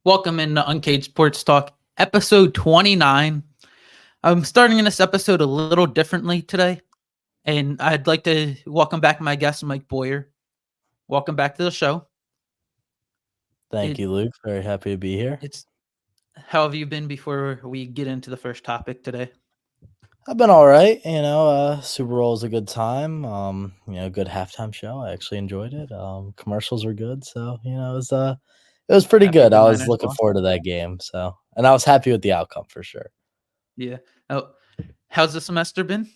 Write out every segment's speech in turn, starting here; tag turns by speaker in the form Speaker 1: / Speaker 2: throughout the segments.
Speaker 1: Welcome into Uncaged Sports Talk, episode 29. I'm starting in this episode a little differently today, and I'd like to welcome back my guest, Mike Boyer. Welcome back to the show.
Speaker 2: Thank
Speaker 1: It,
Speaker 2: you, Luke. Very happy to be here.
Speaker 1: it's How have you been before we get into the first topic today?
Speaker 2: I've been all right. Super Bowl was a good time. Good halftime show. I actually enjoyed it. Commercials were good, so it was pretty
Speaker 1: Happy
Speaker 2: good.
Speaker 1: the
Speaker 2: I was
Speaker 1: Niners
Speaker 2: looking
Speaker 1: lost?
Speaker 2: forward to that game. And I was happy with the outcome for sure.
Speaker 1: Yeah. Oh, how's the semester been?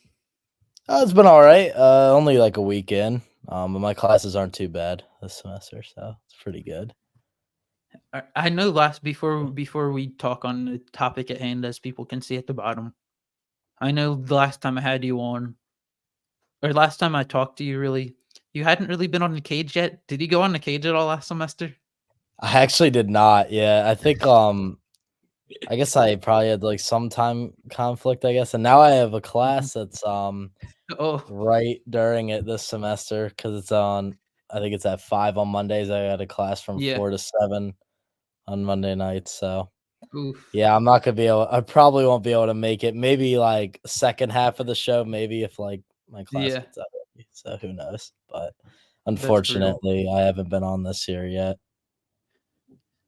Speaker 2: It's been all right. Only like a weekend. But my classes aren't too bad this semester, so it's pretty good.
Speaker 1: I know before we talk on the topic at hand, as people can see at the bottom. I know the last time I had you on, or last time I talked to you, really, you hadn't really been on the cage yet. Did you go on the cage at all last semester?
Speaker 2: I actually did not. Yeah, I think I guess I probably had like some time conflict, I guess. And now I have a
Speaker 1: Mhm.
Speaker 2: class that's
Speaker 1: Oh,
Speaker 2: right during it this semester because it's on. I think it's at 5 on Mondays. I got a class from
Speaker 1: yeah.
Speaker 2: 4 to 7 on Monday nights. So
Speaker 1: Oof.
Speaker 2: yeah, I'm not gonna be able. I probably won't be able to make it. Maybe like second half of the show. Maybe if like my class
Speaker 1: Yeah,
Speaker 2: gets out early. So who knows? But
Speaker 1: that's brutal.
Speaker 2: unfortunately, I haven't been on this year yet.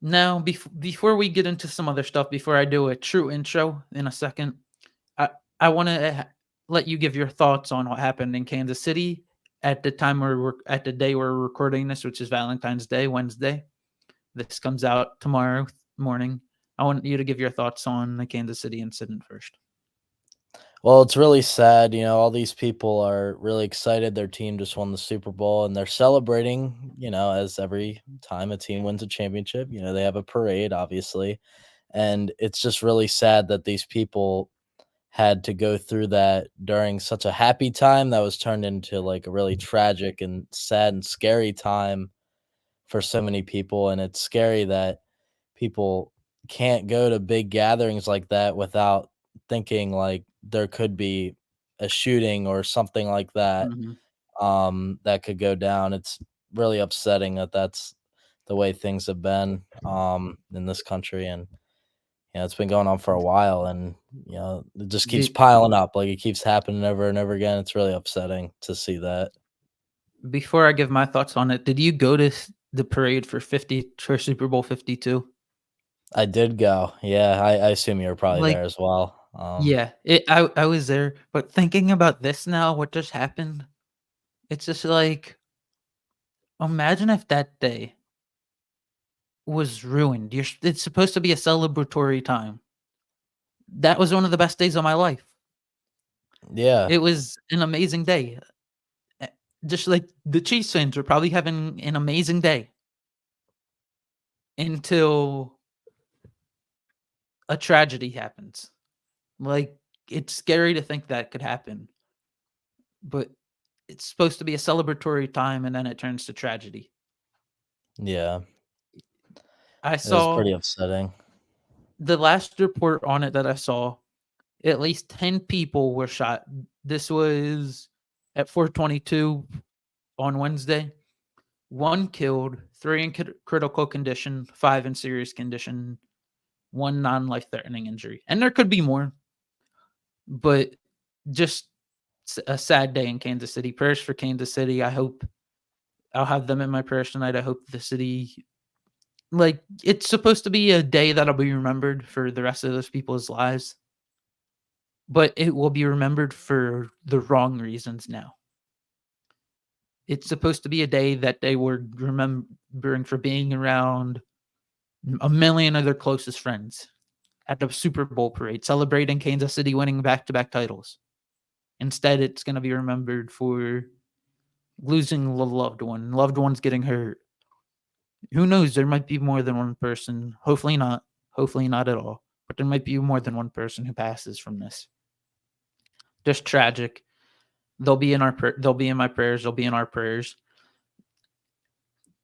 Speaker 1: Now, before we get into some other stuff, before I do a true intro in a second, I I want to let you give your thoughts on what happened in Kansas City at the time at the day we're recording this, which is Valentine's Day, Wednesday. This comes out tomorrow morning. I want you to give your thoughts on the Kansas City incident first.
Speaker 2: Well, it's really sad. All these people are really excited. Their team just won the Super Bowl and they're celebrating, as every time a team wins a championship, they have a parade, obviously. And it's just really sad that these people had to go through that during such a happy time that was turned into like a really tragic and sad and scary time for so many people. And it's scary that people can't go to big gatherings like that without thinking like there could be a shooting or something like that
Speaker 1: Mhm.
Speaker 2: that could go down. It's really upsetting that that's the way things have been in this country. And it's been going on for a while, and it just keeps
Speaker 1: Be-
Speaker 2: piling up. Like, it keeps happening over and over again. It's really upsetting to see that.
Speaker 1: Before I give my thoughts on it, did you go to the parade for Super Bowl 52?
Speaker 2: I did go. Yeah, I assume you were probably
Speaker 1: Like,
Speaker 2: there as well.
Speaker 1: yeah, I was there, but thinking about this now, what just happened, it's just like, imagine if that day was ruined. It's supposed to be a celebratory time. That was one of the best days of my life.
Speaker 2: Yeah,
Speaker 1: It was an amazing day. Eh, just like the Chiefs fans were probably having an amazing day until a tragedy happens. Like, it's scary to think that could happen, but it's supposed to be a celebratory time, and then it turns to tragedy.
Speaker 2: yeah,
Speaker 1: I
Speaker 2: it was
Speaker 1: saw
Speaker 2: pretty upsetting.
Speaker 1: the last report on it that I saw, at least 10 people were shot. This was at 4:22 on Wednesday. 1 killed, 3 in critical condition, 5 in serious condition, 1 non-life threatening injury. And there could be more, but just a sad day in Kansas City. Prayers for Kansas City. I hope I'll have them in my prayers tonight. I hope the city, like, it's supposed to be a day that'll be remembered for the rest of those people's lives, but it will be remembered for the wrong reasons now. It's supposed to be a day that they were remembering for being around a million of their closest friends at the Super Bowl parade, celebrating Kansas City winning back-to-back titles. Instead, it's going to be remembered for losing a loved ones getting hurt. Who knows? There might be more than one person. Hopefully not. Hopefully not at all. But there might be more than one person who passes from this. Just tragic. They'll be in my prayers. They'll be in our prayers.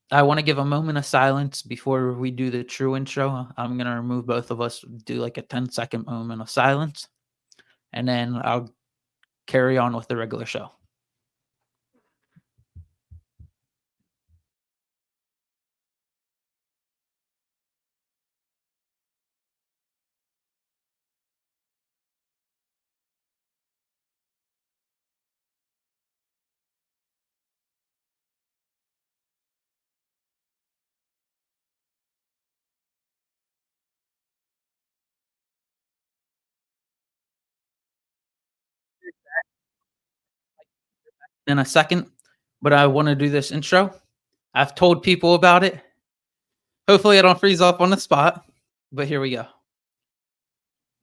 Speaker 1: I want to give a moment of silence before we do the true intro. I'm going to remove both of us, do like a 10-second moment of silence, and then I'll carry on with the regular show. in a second, but I want to do this intro. I've told people about it. Hopefully, I don't freeze up on the spot, but here we go.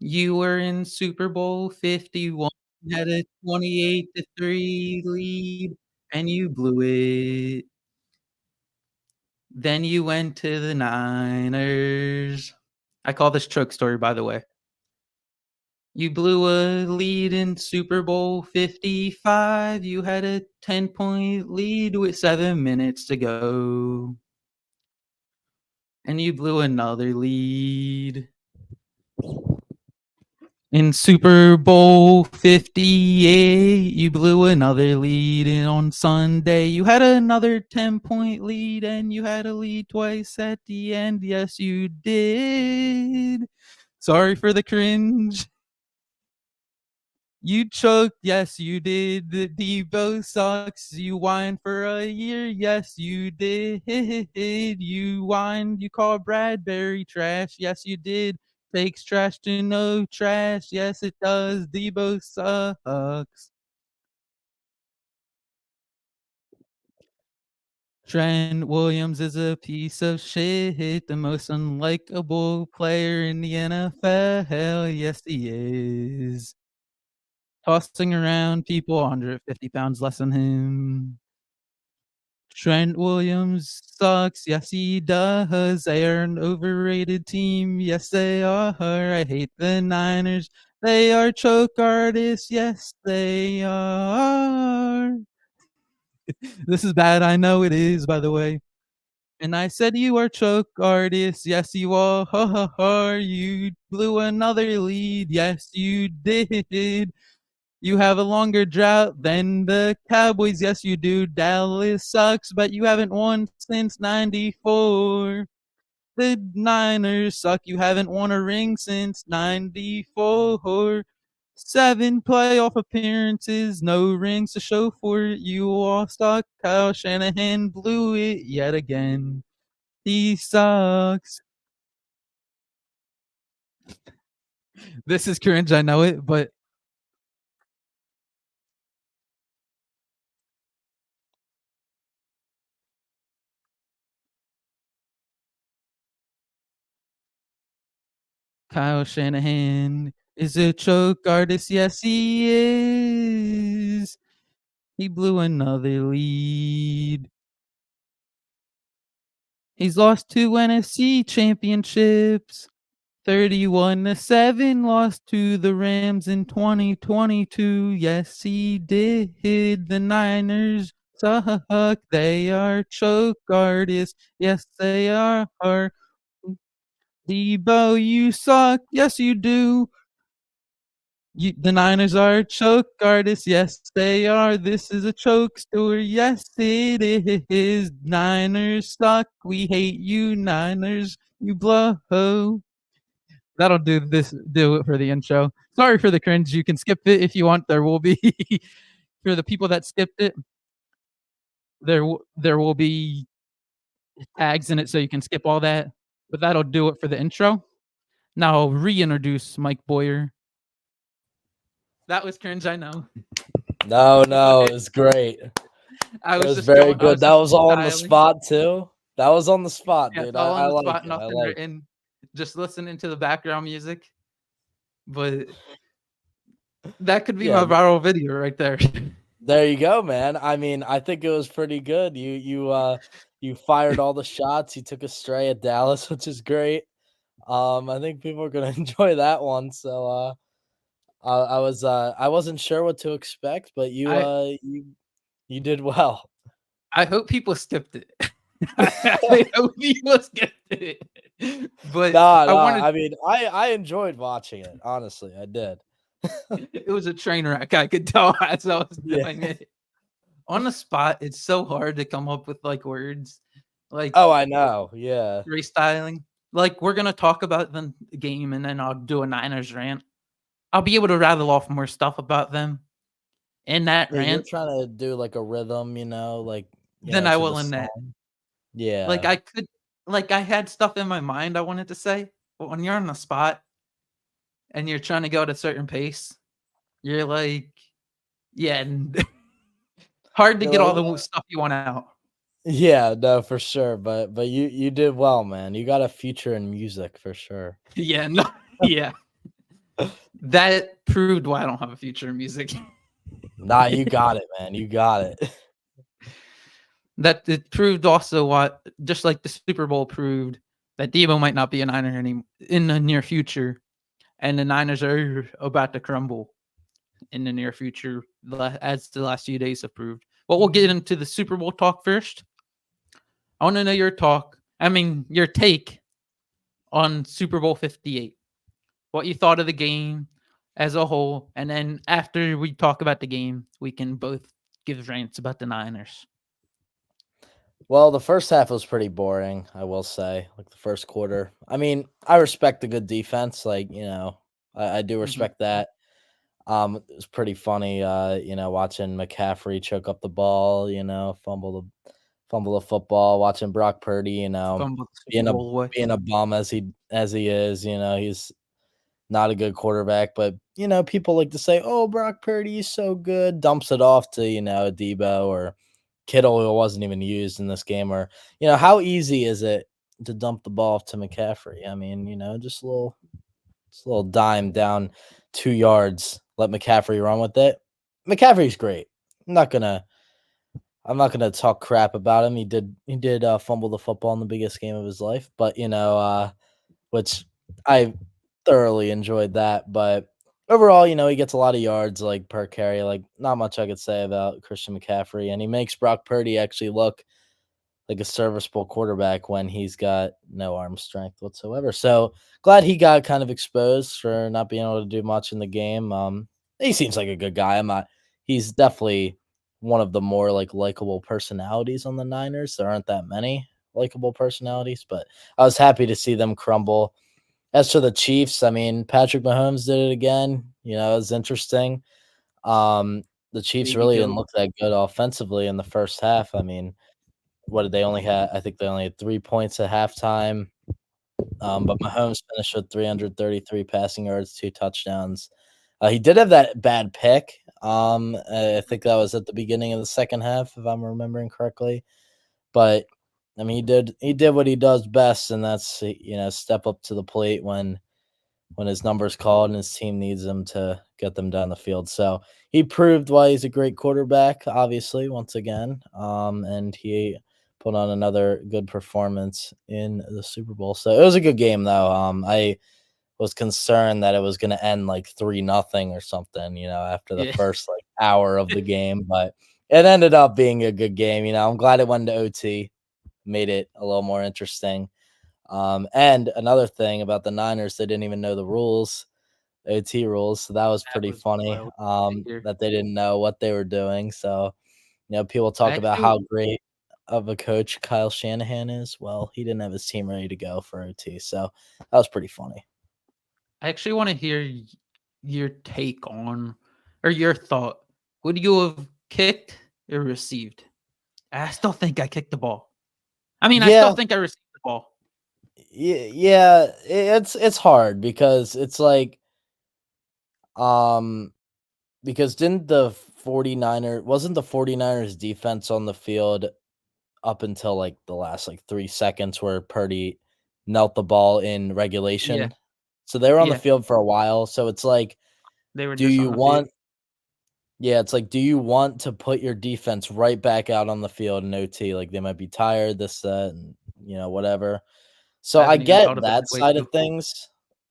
Speaker 1: You were in Super Bowl 51, had a 28-3 lead, and you blew it. Then you went to the Niners. I call this choke story, by the way. You blew a lead in Super Bowl 55. You had a 10-point lead with 7 minutes to go. And you blew another lead. In Super Bowl 58, you blew another lead. And on Sunday, you had another 10-point lead, and you had a lead twice at the end. Yes, you did. Sorry for the cringe. You choked, yes, you did. The Debo sucks. You whined for a year, yes, you did. You whined, you called Bradbury trash, yes, you did. Takes trash to no trash, yes, it does. Debo sucks. Trent Williams is a piece of shit, the most unlikable player in the NFL. Yes, he is. Tossing around people 150 pounds less than him. Trent Williams sucks. Yes, he does. They are an overrated team. Yes, they are. I hate the Niners. They are choke artists. Yes, they are. This is bad. I know it is, by the way. And I said you are choke artists. Yes, you are. Ha ha ha. You blew another lead. Yes, you did. You have a longer drought than the Cowboys. Yes, you do. Dallas sucks, but you haven't won since 94. The Niners suck. You haven't won a ring since 94. 7 playoff appearances, no rings to show for it. You all suck. Kyle Shanahan blew it yet again. He sucks. This is cringe, I know it, but Kyle Shanahan is a choke artist. Yes, he is. He blew another lead. He's lost 2 NFC championships. 31-7 lost to the Rams in 2022. Yes, he did. The Niners suck. They are choke artists. Yes, they are. Debo, you suck. Yes, you do. The Niners are choke artists. Yes, they are. This is a choke story. Yes, it is. Niners suck. We hate you, Niners. You blow. That'll do this. Do it for the intro. Sorry for the cringe. You can skip it if you want. There will be for the people that skipped it. There will be tags in it, so you can skip all that. But that'll do it for the intro. Now I'll reintroduce Mike Boyer. That was cringe, I know.
Speaker 2: No, it was great.
Speaker 1: I
Speaker 2: It
Speaker 1: was
Speaker 2: was
Speaker 1: just
Speaker 2: very
Speaker 1: going. I
Speaker 2: good.
Speaker 1: was
Speaker 2: That
Speaker 1: just
Speaker 2: was all on the
Speaker 1: freestyling.
Speaker 2: spot too. That was on the spot,
Speaker 1: Yeah,
Speaker 2: dude.
Speaker 1: it's all
Speaker 2: I
Speaker 1: on the
Speaker 2: like
Speaker 1: spot,
Speaker 2: it. I
Speaker 1: nothing
Speaker 2: like it.
Speaker 1: written. Just listening to the background music. But that could be
Speaker 2: Yeah,
Speaker 1: my viral video right there.
Speaker 2: there you go, man. I mean, I think it was pretty good. You fired all the shots. You took a stray at Dallas, which is great. I think people are gonna enjoy that one. So I wasn't sure what to expect, but
Speaker 1: I
Speaker 2: you did well.
Speaker 1: I hope people skipped it. I hope people skipped it. But I
Speaker 2: No,
Speaker 1: wanted
Speaker 2: I mean, I enjoyed watching it, honestly, I did.
Speaker 1: it was a train wreck. I could tell as I was
Speaker 2: Yeah.
Speaker 1: doing it. On the spot, it's so hard to come up with like words, like
Speaker 2: Oh, I know, yeah.
Speaker 1: freestyling. Like we're gonna talk about the game, and then I'll do a Niners rant. I'll be able to rattle off more stuff about them in that
Speaker 2: Yeah, you're
Speaker 1: rant
Speaker 2: trying to do, like, a rhythm, like,
Speaker 1: than I
Speaker 2: to the
Speaker 1: will in that.
Speaker 2: song.
Speaker 1: Like
Speaker 2: Yeah.
Speaker 1: I could, like I had stuff in my mind I wanted to say, but when you're on the spot and you're trying to go at a certain pace, you're like, yeah, Hard to
Speaker 2: You're
Speaker 1: get
Speaker 2: like,
Speaker 1: all the stuff you want out.
Speaker 2: yeah, no, for sure, but you did well, man. You got a future in music for sure.
Speaker 1: Yeah, no, yeah. That proved why I don't have a future in music.
Speaker 2: Nah, you got it, man. You got it.
Speaker 1: That it proved also what, just like the Super Bowl proved, that Debo might not be a Niner any in the near future, and the Niners are about to crumble in the near future, as the last few days have proved. But we'll get into the Super Bowl talk first. I want to know your talk. I mean, your take on Super Bowl 58. What you thought of the game as a whole, and then after we talk about the game, we can both give rants about the Niners.
Speaker 2: Well, the first half was pretty boring, I will say. Like the first quarter. I mean, I respect the good defense. Like, I do
Speaker 1: Mhm.
Speaker 2: respect that. It was pretty funny, watching McCaffrey choke up the ball, fumble the football, watching Brock Purdy,
Speaker 1: Fumble the Super
Speaker 2: being a
Speaker 1: Bowl away.
Speaker 2: being a bum as he is, he's not a good quarterback, but people like to say, "Oh, Brock Purdy's so good," dumps it off to Debo or Kittle, who wasn't even used in this game, or how easy is it to dump the ball off to McCaffrey? I mean, just a little dime down 2 yards, let McCaffrey run with it. McCaffrey's great. I'm not gonna I'm not gonna talk crap about him. He did fumble the football in the biggest game of his life, but which I thoroughly enjoyed that. But overall, he gets a lot of yards like per carry. Like not much I could say about Christian McCaffrey, and he makes Brock Purdy actually look like a serviceable quarterback when he's got no arm strength whatsoever. So glad he got kind of exposed for not being able to do much in the game. He seems like a good guy. He's definitely one of the more like likable personalities on the Niners. There aren't that many likable personalities, but I was happy to see them crumble. As for the Chiefs, I mean, Patrick Mahomes did it again. It was interesting. The Chiefs
Speaker 1: Baby
Speaker 2: really didn't
Speaker 1: goat.
Speaker 2: look that good offensively in the first half. I mean, what did they only have? I think they only had 3 points at halftime. But Mahomes finished with 333 passing yards, 2 touchdowns. He did have that bad pick. I think that was at the beginning of the second half, if I'm remembering correctly. But I mean, he did what he does best, and that's step up to the plate when his number's called and his team needs him to get them down the field. So he proved why he's a great quarterback, obviously, once again. And he put on another good performance in the Super Bowl. So it was a good game, though. I was concerned that it was going to end like 3-0 or something, after the
Speaker 1: Yeah.
Speaker 2: first like hour of the game, but it ended up being a good game. I'm glad it went to OT, made it a little more interesting. And another thing about the Niners, they didn't even know the rules, OT rules. So that was
Speaker 1: That
Speaker 2: pretty
Speaker 1: was
Speaker 2: funny,
Speaker 1: wild to hear.
Speaker 2: that they didn't know what they were doing. So, people
Speaker 1: I
Speaker 2: talk about
Speaker 1: actually
Speaker 2: how great of a coach Kyle Shanahan is. Well, he didn't have his team ready to go for OT. So that was pretty funny.
Speaker 1: I actually want to hear your take on, or your thought. Would you have kicked or received? I still think I kicked the ball. I mean, I still
Speaker 2: Yeah,
Speaker 1: think I received the ball.
Speaker 2: yeah, it's hard because it's like, um, because didn't wasn't the 49ers defense on the field up until, like, the last, like, 3 seconds where Purdy knelt the ball in
Speaker 1: Yeah,
Speaker 2: regulation. So they were on the
Speaker 1: yeah.
Speaker 2: field for a while, so it's like,
Speaker 1: They were
Speaker 2: do
Speaker 1: just
Speaker 2: you
Speaker 1: on the field.
Speaker 2: want it's like, do you want to put your defense right back out on the field in OT? Like, they might be tired, this, that, and, whatever. So
Speaker 1: I
Speaker 2: I
Speaker 1: haven't even
Speaker 2: get
Speaker 1: thought of it
Speaker 2: that
Speaker 1: that way
Speaker 2: side of
Speaker 1: too.
Speaker 2: things.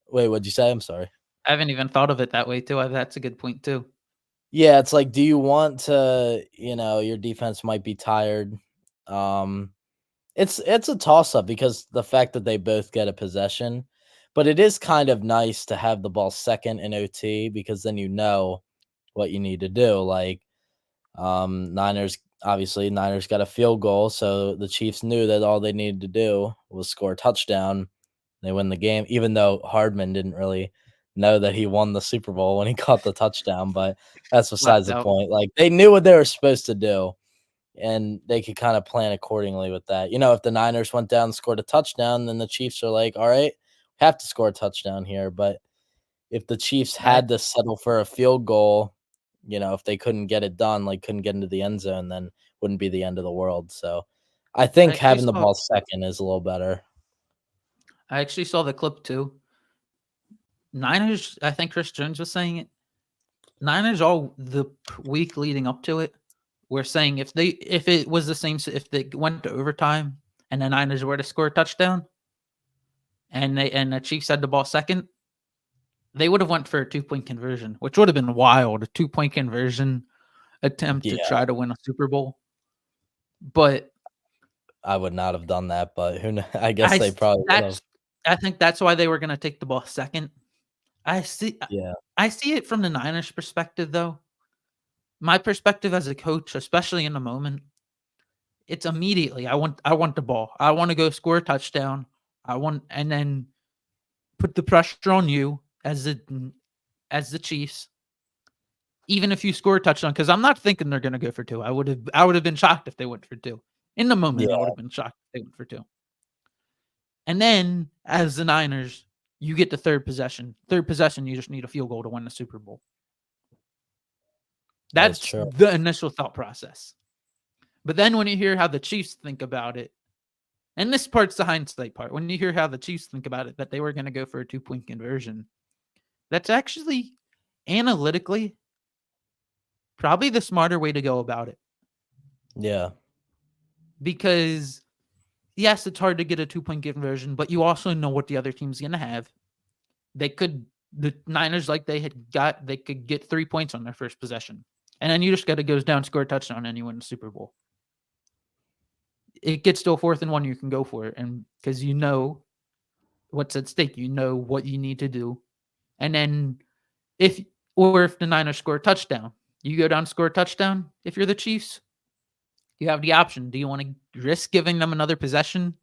Speaker 2: Wait, what'd you say? I'm sorry.
Speaker 1: I haven't even thought of it that way too. That's a good point too.
Speaker 2: Yeah, it's like, do you want to your defense might be tired. Um it's a toss up because the fact that they both get a possession, but it is kind of nice to have the ball second in OT because then you know what you need to do. Like, Niners got a field goal, so the Chiefs knew that all they needed to do was score a touchdown. They win the game, even though Hardman didn't really know that he won the Super Bowl when he caught the touchdown, but that's besides
Speaker 1: Left
Speaker 2: the
Speaker 1: out.
Speaker 2: point. Like, they knew what they were supposed to do, and they could kind of plan accordingly with that. If the Niners went down and scored a touchdown, then the Chiefs are like, all right, we have to score a touchdown here. But if the Chiefs
Speaker 1: I
Speaker 2: had to settle for a field goal, if they couldn't get it done, like couldn't get into the end zone, then wouldn't be the end of the world. So I
Speaker 1: I
Speaker 2: think
Speaker 1: actually
Speaker 2: having the
Speaker 1: saw
Speaker 2: ball second is a little better.
Speaker 1: I actually saw the clip too. Niners, I think Chris Jones was saying it. Niners all the week leading up to it were saying if it was the same if they went to overtime and the Niners were to score a touchdown and the Chiefs had the ball second, they would have went for a 2-point conversion, which would have been wild, a 2-point conversion attempt to
Speaker 2: Yeah,
Speaker 1: try to win a Super Bowl. But
Speaker 2: I would not have done that, but who I guess
Speaker 1: I
Speaker 2: they probably would have.
Speaker 1: that's I think that's why they were going to take the ball second. I see
Speaker 2: Yeah.
Speaker 1: I see it from the Niners perspective though. My perspective as a coach, especially in the moment, it's immediately I want the ball. I want to go score a touchdown. And then put the pressure on you as the Chiefs. Even if you score a touchdown, because I'm not thinking they're going to go for two. I would have been shocked if they went for two. In the moment, I would
Speaker 2: Yeah.
Speaker 1: have been shocked if they went for two. And then as the Niners, you get the third possession. Third possession, you just need a field goal to win the Super Bowl.
Speaker 2: That is
Speaker 1: That's
Speaker 2: true.
Speaker 1: the initial thought process. But then when you hear how the Chiefs think about it, and this part's the hindsight part, when you hear how the Chiefs think about it, that they were going to go for a 2-point conversion, that's actually analytically probably the smarter way to go about it.
Speaker 2: Yeah.
Speaker 1: Because yes, it's hard to get a 2-point conversion, but you also know what the other team's going to have. The Niners, like they could get 3 points on their first possession. And then you just got to go down, score a touchdown, and you win the Super Bowl. It gets to a 4th and 1, you can go for it. And because you know what's at stake, you know what you need to do. And then if the Niners score a touchdown, you go down, score a touchdown. If you're the Chiefs, you have the option. Do you want to risk giving them another possession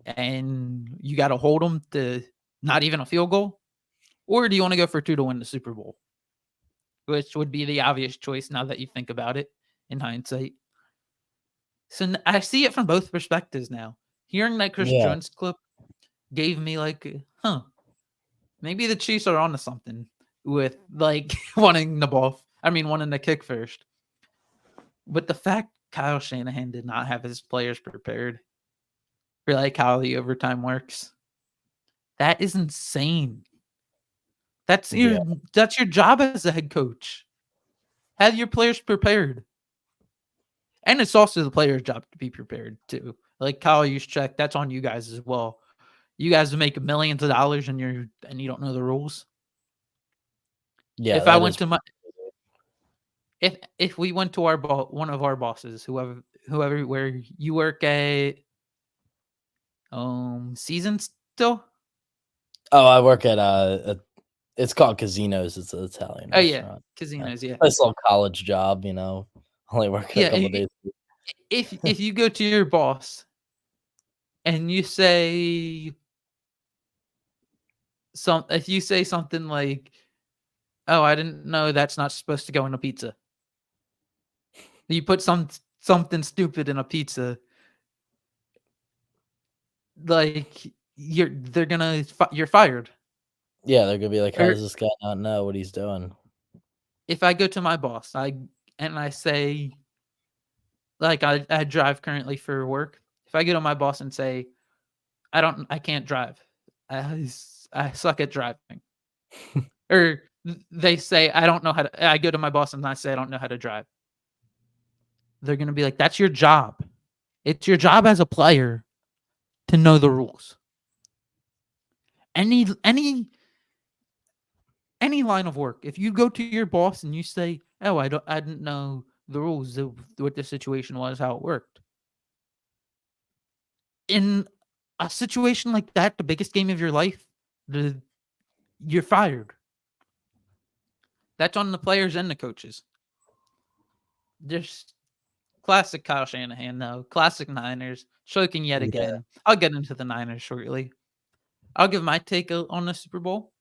Speaker 1: and you got to hold them to not even a field goal? Or do you want to go for two to win the Super Bowl? Which would be the obvious choice now that you think about it in hindsight. So I see it from both perspectives now. Hearing that Chris
Speaker 2: Yeah.
Speaker 1: Jones clip gave me maybe the Chiefs are onto something with like wanting the kick first. But the fact Kyle Shanahan did not have his players prepared for like how the overtime works, that is insane. That's
Speaker 2: Yeah.
Speaker 1: your that's your job as a head coach. Have your players prepared. And it's also the player's job to be prepared too. Like Kyle Juszczyk, that's on you guys as well. You guys make millions of dollars and you don't know the rules.
Speaker 2: Yeah,
Speaker 1: If I
Speaker 2: that
Speaker 1: went
Speaker 2: is
Speaker 1: to my if we went to one of our bosses, whoever where you work at season still?
Speaker 2: Oh, I work at it's called Casinos. It's an Italian
Speaker 1: Oh yeah,
Speaker 2: restaurant.
Speaker 1: casinos, yeah.
Speaker 2: Nice little college job, only working a
Speaker 1: Yeah,
Speaker 2: couple days a week.
Speaker 1: if you go to your boss and you say if you say something like, "Oh, I didn't know that's not supposed to go in a pizza." You put something stupid in a pizza, like you're fired.
Speaker 2: Yeah, they're gonna be like, "How
Speaker 1: Or
Speaker 2: does this guy not know what he's doing?"
Speaker 1: if I go to my boss, I say like I drive currently for work. If I go to my boss and say, I can't drive. I suck at driving. Or they say I don't know how to I go to my boss and I say I don't know how to drive. They're going to be like that's your job. It's your job as a player to know the rules. Any line of work. If you go to your boss and you say, "Oh, I didn't know the rules of what the situation was, how it worked." In a situation like that, the biggest game of your life, the you're fired. That's on the players and the coaches. Just classic Kyle Shanahan, though. Classic Niners. Choking yet
Speaker 2: Yeah.
Speaker 1: again. I'll get into the Niners shortly. I'll give my take on the Super Bowl.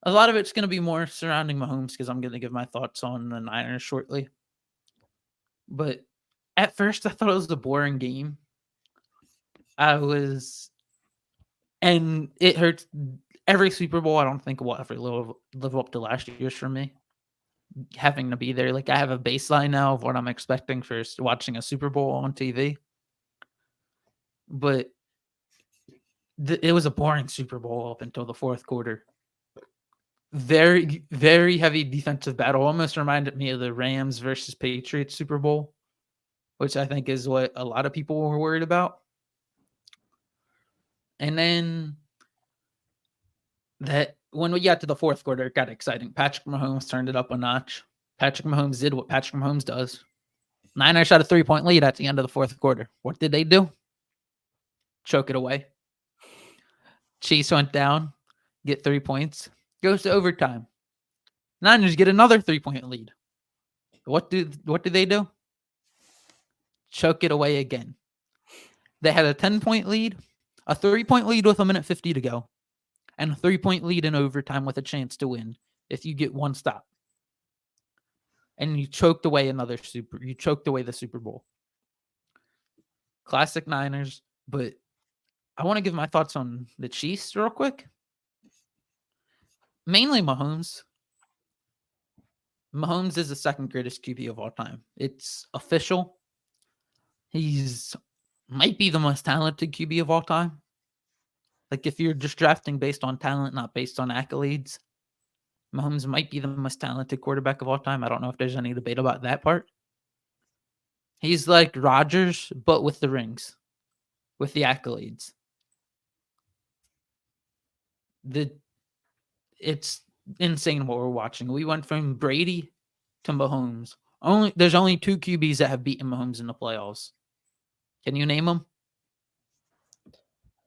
Speaker 1: A lot of it's going to be more surrounding Mahomes because I'm going to give my thoughts on the Niners shortly. But at first, I thought it was a boring game. And it hurts. Every Super Bowl, I don't think will ever live up to last year's for me. having to be there. Like, I have a baseline now of what I'm expecting for watching a Super Bowl on TV. But it was a boring Super Bowl up until the fourth quarter. Very, very heavy defensive battle. Almost reminded me of the Rams versus Patriots Super Bowl, which I think is what a lot of people were worried about. And then that when we got to the fourth quarter, it got exciting. Patrick Mahomes turned it up a notch. Patrick Mahomes did what Patrick Mahomes does. Niners shot a 3-point lead at the end of the fourth quarter. What did they do? Choke it away. Chiefs went down, get 3 points, goes to overtime. Niners get another 3-point lead. What do they do? Choke it away again. They had a 10-point lead, a 3-point lead with 1:50 to go, and a 3-point lead in overtime with a chance to win if you get one stop. And you choked away the Super Bowl. Classic Niners, but I want to give my thoughts on the Chiefs real quick. Mainly Mahomes. Mahomes is the second greatest QB of all time. It's official. He's might be the most talented QB of all time. Like, if you're just drafting based on talent, not based on accolades, Mahomes might be the most talented quarterback of all time. I don't know if there's any debate about that part. He's like Rodgers, but with the rings, with the accolades. It's insane what we're watching. We went from Brady to Mahomes. There's only 2 QBs that have beaten Mahomes in the playoffs. Can you name them?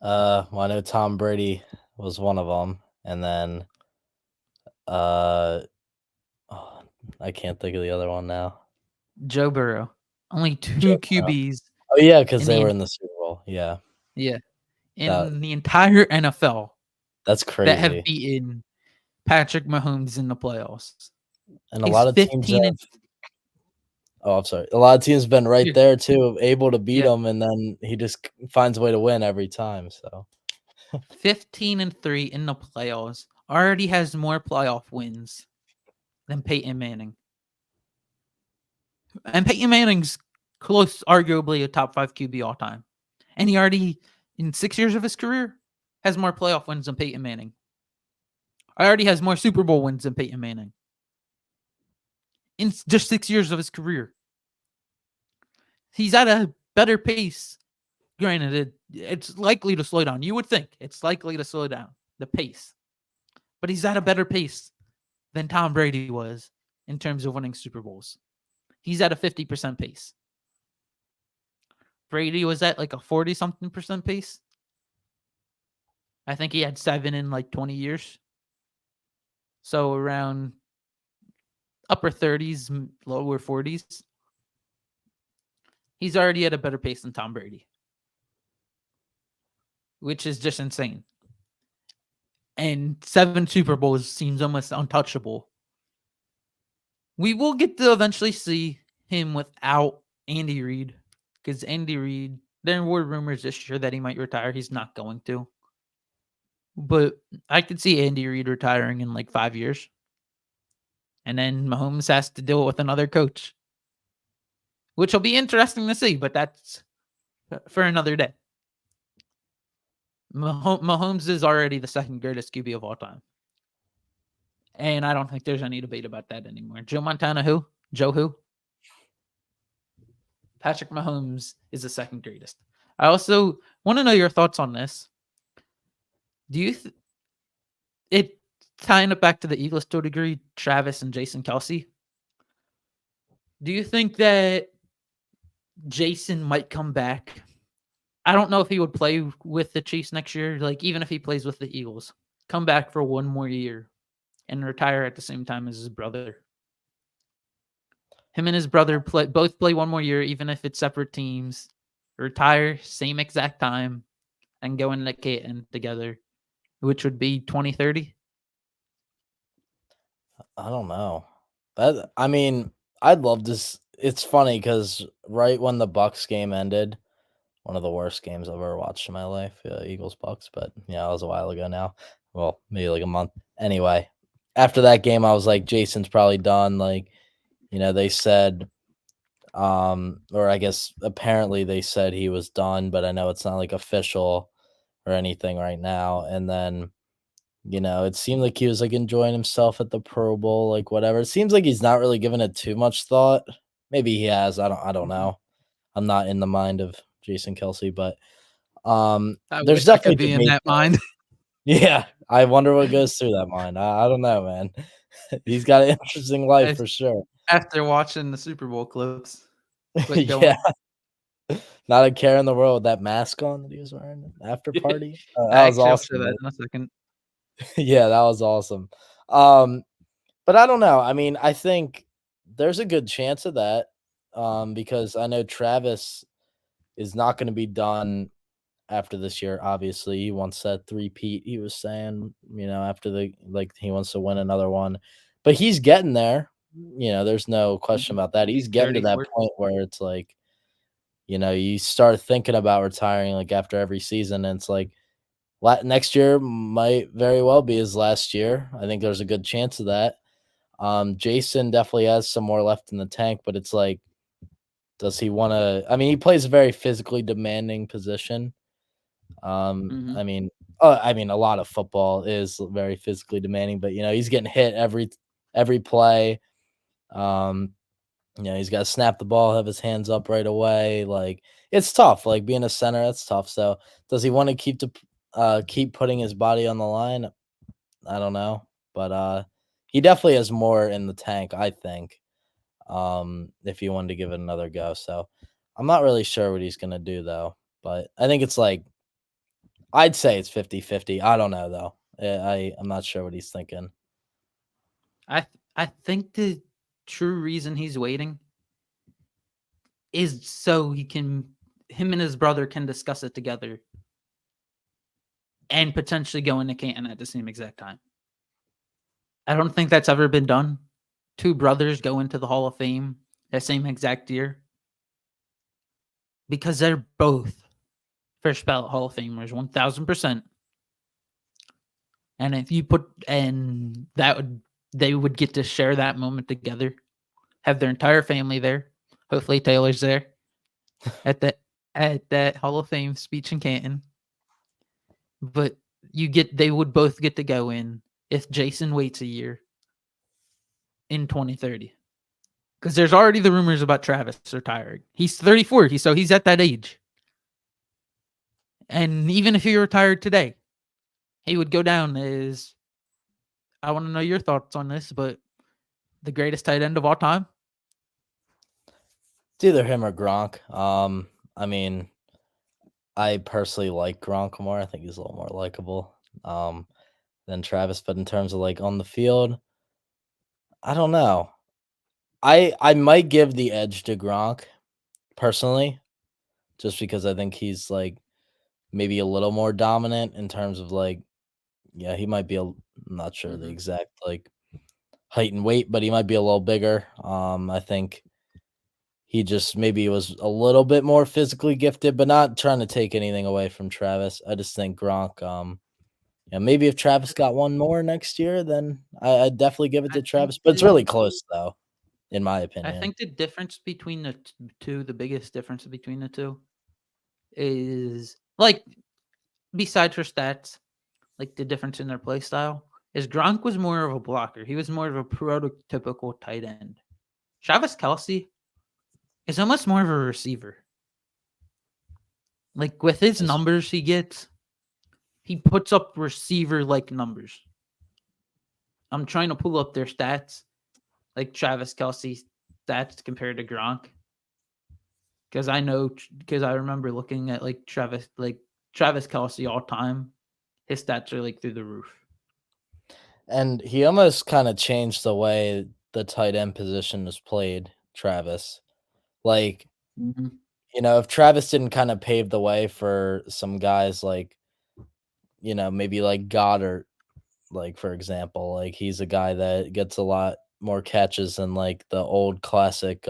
Speaker 2: Well, I know Tom Brady was one of them, and then oh, I can't think of the other one now.
Speaker 1: Joe Burrow. Only 2 QBs.
Speaker 2: Oh yeah, because they were in the Super Bowl. Yeah,
Speaker 1: in the entire NFL
Speaker 2: that's
Speaker 1: that have
Speaker 2: crazy.
Speaker 1: beaten Patrick Mahomes in the playoffs.
Speaker 2: And a lot of teams
Speaker 1: 15
Speaker 2: have. Oh, I'm sorry. A lot of teams have been right
Speaker 1: Yeah.
Speaker 2: there too, able to beat
Speaker 1: Yeah.
Speaker 2: him, and then he just finds a way to win every time. So
Speaker 1: 15-3 in the playoffs. Already has more playoff wins than Peyton Manning. And Peyton Manning's close, arguably a top 5 QB all time. And he already, in 6 years of his career, has more playoff wins than Peyton Manning. Already has more Super Bowl wins than Peyton Manning. In just 6 years of his career. He's at a better pace. Granted, it's likely to slow down. You would think it's likely to slow down, the pace. But he's at a better pace than Tom Brady was in terms of winning Super Bowls. He's at a 50% pace. Brady was at like a 40-something percent pace. I think he had 7 in like 20 years. So around upper 30s, lower 40s. He's already at a better pace than Tom Brady, which is just insane. And 7 Super Bowls seems almost untouchable. We will get to eventually see him without Andy Reid, because Andy Reid, there were rumors this year that he might retire. He's not going to. But I could see Andy Reid retiring in like 5 years. And then Mahomes has to deal with another coach, which will be interesting to see, but that's for another day. Mahomes is already the second greatest QB of all time. And I don't think there's any debate about that anymore. Joe Montana, who? Joe who? Patrick Mahomes is the second greatest. I also want to know your thoughts on this. Do you it tying it back to the Eagles to a degree, Travis and Jason Kelce? Do you think that Jason might come back? I don't know if he would play with the Chiefs next year. Like, even if he plays with the Eagles, come back for one more year and retire at the same time as his brother. Him and his brother both play one more year, even if it's separate teams. Retire same exact time and go in the K-end together, which would be 2030.
Speaker 2: I don't know. I mean, I'd love this. It's funny because right when the Bucks game ended, one of the worst games I've ever watched in my life, Eagles Bucks, but yeah, it was a while ago now. Well, maybe like a month. Anyway, after that game, I was like, Jason's probably done. Like, they said, or I guess apparently they said he was done, but I know it's not like official or anything right now. And then, it seemed like he was like enjoying himself at the Pro Bowl, like whatever. It seems like he's not really giving it too much thought. Maybe he has. I don't
Speaker 1: Mhm.
Speaker 2: know. I'm not in the mind of Jason Kelsey, but
Speaker 1: I
Speaker 2: there's
Speaker 1: wish I could
Speaker 2: definitely
Speaker 1: be in
Speaker 2: debate
Speaker 1: that
Speaker 2: though.
Speaker 1: mind.
Speaker 2: Yeah, I wonder what goes through that mind. I don't know, man. He's got an interesting life
Speaker 1: As
Speaker 2: for sure.
Speaker 1: after watching the Super Bowl clips. But go
Speaker 2: Yeah,
Speaker 1: on.
Speaker 2: not a care in the world with that mask on that he was wearing after party. That was
Speaker 1: Actually, I'll show
Speaker 2: awesome,
Speaker 1: that
Speaker 2: man.
Speaker 1: in a second.
Speaker 2: Yeah, that was awesome. Um, but I don't know. I mean, I think there's a good chance of that, because I know Travis is not going to be done after this year. Obviously, he wants that three-peat. He was saying, after he wants to win another one, but he's getting there. There's no question
Speaker 1: Mhm.
Speaker 2: about that. He's
Speaker 1: He's
Speaker 2: getting to that
Speaker 1: 34.
Speaker 2: point where it's like, you start thinking about retiring like after every season, and it's like next year might very well be his last year. I think there's a good chance of that. Jason definitely has some more left in the tank, but it's like, does he want to? I mean, he plays a very physically demanding position.
Speaker 1: Mhm.
Speaker 2: I mean, a lot of football is very physically demanding, but he's getting hit every play. Um, he's got to snap the ball, have his hands up right away. Like, it's tough. Like being a center, that's tough. So, does he want to keep putting his body on the line? I don't know, but he definitely has more in the tank, I think. If he wanted to give it another go, so I'm not really sure what he's gonna do though. But I think it's like I'd say it's 50-50. I don't know though. I'm not sure what he's thinking.
Speaker 1: I think the true reason he's waiting is so him and his brother can discuss it together and potentially go into Canton at the same exact time. I don't think that's ever been done. Two brothers go into the Hall of Fame that same exact year because they're both first ballot Hall of Famers, 1000%. And if you put and that would they would get to share that moment together, have their entire family there. Hopefully Taylor's there at that Hall of Fame speech in Canton. But they would both get to go in if Jason waits a year in 2030. Because there's already the rumors about Travis retiring. He's 34, so he's at that age. And even if he retired today, he would go down as I want to know your thoughts on this, but the greatest tight end of all time.
Speaker 2: It's either him or Gronk. I mean, I personally like Gronk more. I think he's a little more likable than Travis. But in terms of like on the field, I don't know. I might give the edge to Gronk personally, just because I think he's like maybe a little more dominant in terms of like, yeah, he might be I'm not sure the
Speaker 1: Mm-hmm.
Speaker 2: exact like height and weight, but he might be a little bigger. I think he just maybe was a little bit more physically gifted, but not trying to take anything away from Travis. I just think Gronk, yeah, maybe if Travis got one more next year, then I'd definitely give it
Speaker 1: I
Speaker 2: to
Speaker 1: think
Speaker 2: Travis. But it's really
Speaker 1: the
Speaker 2: close though, in my
Speaker 1: I
Speaker 2: opinion.
Speaker 1: think the difference between the biggest difference between the two is like besides her stats, like the difference in their play style, is Gronk was more of a blocker. He was more of a prototypical tight end. Travis Kelsey is almost more of a receiver. Like with his
Speaker 2: Is
Speaker 1: numbers he gets, he puts up receiver like numbers. I'm trying to pull up their stats, like Travis Kelsey's stats compared to Gronk, because I remember looking at Travis Kelsey all time. His stats are like through the roof.
Speaker 2: and he almost kind of changed the way the tight end position is played, Travis. Like,
Speaker 1: Mm-hmm.
Speaker 2: if Travis didn't kind of pave the way for some guys like, maybe like Goddard, like for example, like he's a guy that gets a lot more catches than like the old classic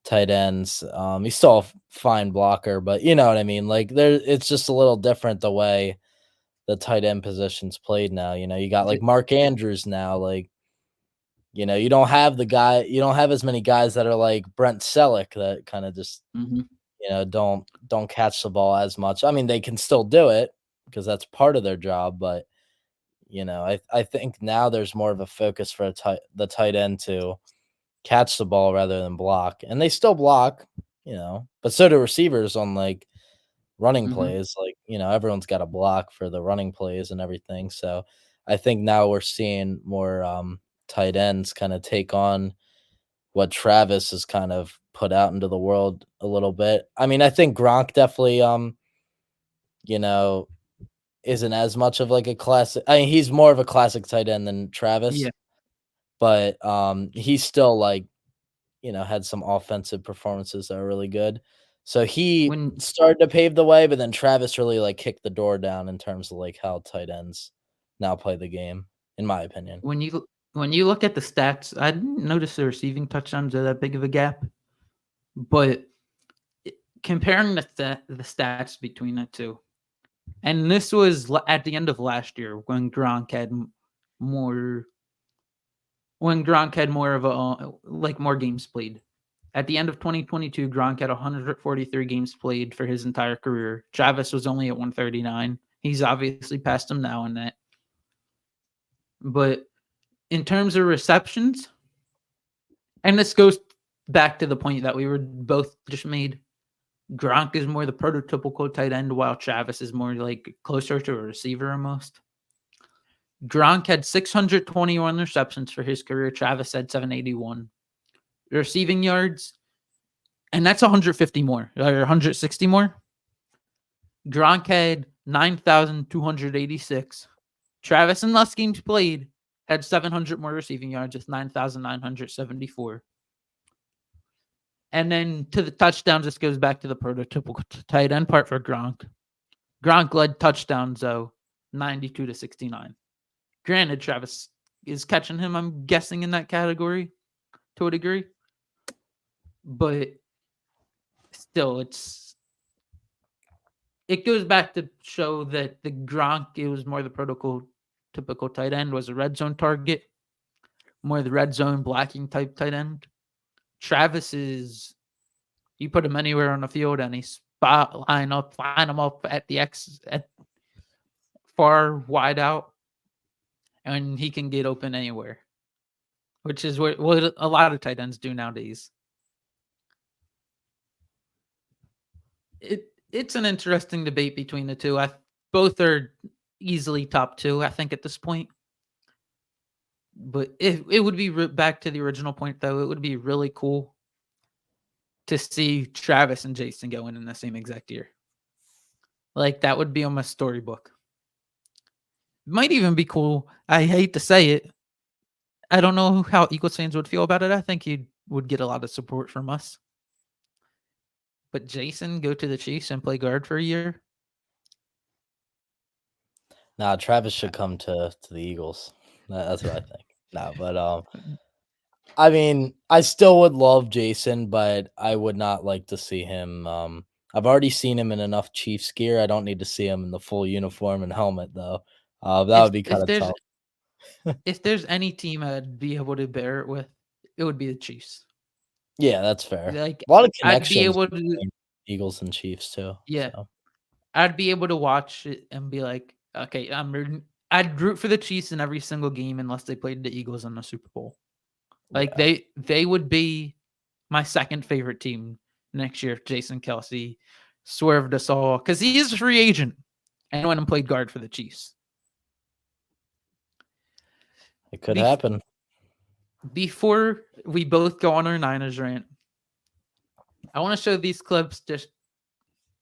Speaker 2: tight ends. He's still a fine blocker, but you know what I mean? Like it's just a little different the way the tight end positions played now. You got like
Speaker 1: J-
Speaker 2: Mark Andrews now. Like, you don't have you don't have as many guys that are like Brent Selleck that kind of just,
Speaker 1: mhm.
Speaker 2: don't catch the ball as much. I mean, they can still do it because that's part of their job, but I think now there's more of a focus for the tight end to catch the ball rather than block. And they still block, but so do receivers on like running
Speaker 1: Mhm.
Speaker 2: plays. Like, everyone's got a block for the running plays and everything. So I think now we're seeing more tight ends kind of take on what Travis has kind of put out into the world a little bit. I mean, I think Gronk definitely you know, isn't as much of like a classic. I mean, he's more of a classic tight end than
Speaker 1: Yeah.
Speaker 2: Travis, but he's still like, had some offensive performances that are really good. So he
Speaker 1: When
Speaker 2: started to pave the way, but then Travis really like kicked the door down in terms of like how tight ends now play the game, in my opinion.
Speaker 1: when you look at the stats, I didn't notice the receiving touchdowns are that big of a gap, but comparing the stats between the two, and this was at the end of last year when Gronk had more of a like more games played. At the end of 2022, Gronk had 143 games played for his entire career. Travis was only at 139. He's obviously passed him now in that. But in terms of receptions, and this goes back to the point that we were both just made. Gronk is more the prototypical tight end, while Travis is more like closer to a receiver almost. Gronk had 621 receptions for his career. Travis had 781. Receiving yards, and that's 150 more or 160 more. Gronk had 9,286. Travis, in less games played, had 700 more receiving yards with 9,974. And then to the touchdowns, this goes back to the prototypical tight end part for Gronk. Gronk led touchdowns, though, 92 to 69. Granted, Travis is catching him, I'm guessing, in that category to a degree. But still, it goes back to show that the Gronk, it was more the prototypical tight end, was a red zone target, more the red zone blocking type tight end. Travis is, you put him anywhere on the field and he line him up at the X at far wide out, and he can get open anywhere, which is what a lot of tight ends do nowadays. It's an interesting debate between the two. Both are easily top two, I think, at this point. But it would be back to the original point, though. It would be really cool to see Travis and Jason going in the same exact year. Like that would be on my storybook. Might even be cool. I hate to say it. I don't know how Eagles fans would feel about it. I think he would get a lot of support from us. But Jason go to the Chiefs and play guard for a year.
Speaker 2: Nah, Travis should come to the Eagles. That's what I think. No, but I mean, I still would love Jason, but I would not like to see him. I've already seen him in enough Chiefs gear. I don't need to see him in the full uniform and helmet, though. That
Speaker 1: If
Speaker 2: would be kind
Speaker 1: if
Speaker 2: of
Speaker 1: there's
Speaker 2: tough.
Speaker 1: if there's any team I'd be able to bear it with, it would be the Chiefs.
Speaker 2: Yeah, that's fair.
Speaker 1: Like
Speaker 2: A lot of
Speaker 1: I'd be
Speaker 2: connections
Speaker 1: able to,
Speaker 2: between Eagles and Chiefs too.
Speaker 1: yeah,
Speaker 2: So
Speaker 1: I'd be able to watch it and be like, okay, I'd root for the Chiefs in every single game unless they played the Eagles in the Super Bowl. Like
Speaker 2: yeah,
Speaker 1: they would be my second favorite team next year if Jason Kelsey swerved us all because he is a free agent and went and played guard for the Chiefs.
Speaker 2: it could
Speaker 1: Bef-
Speaker 2: happen.
Speaker 1: Before we both go on our Niners rant, I want to show these clips, just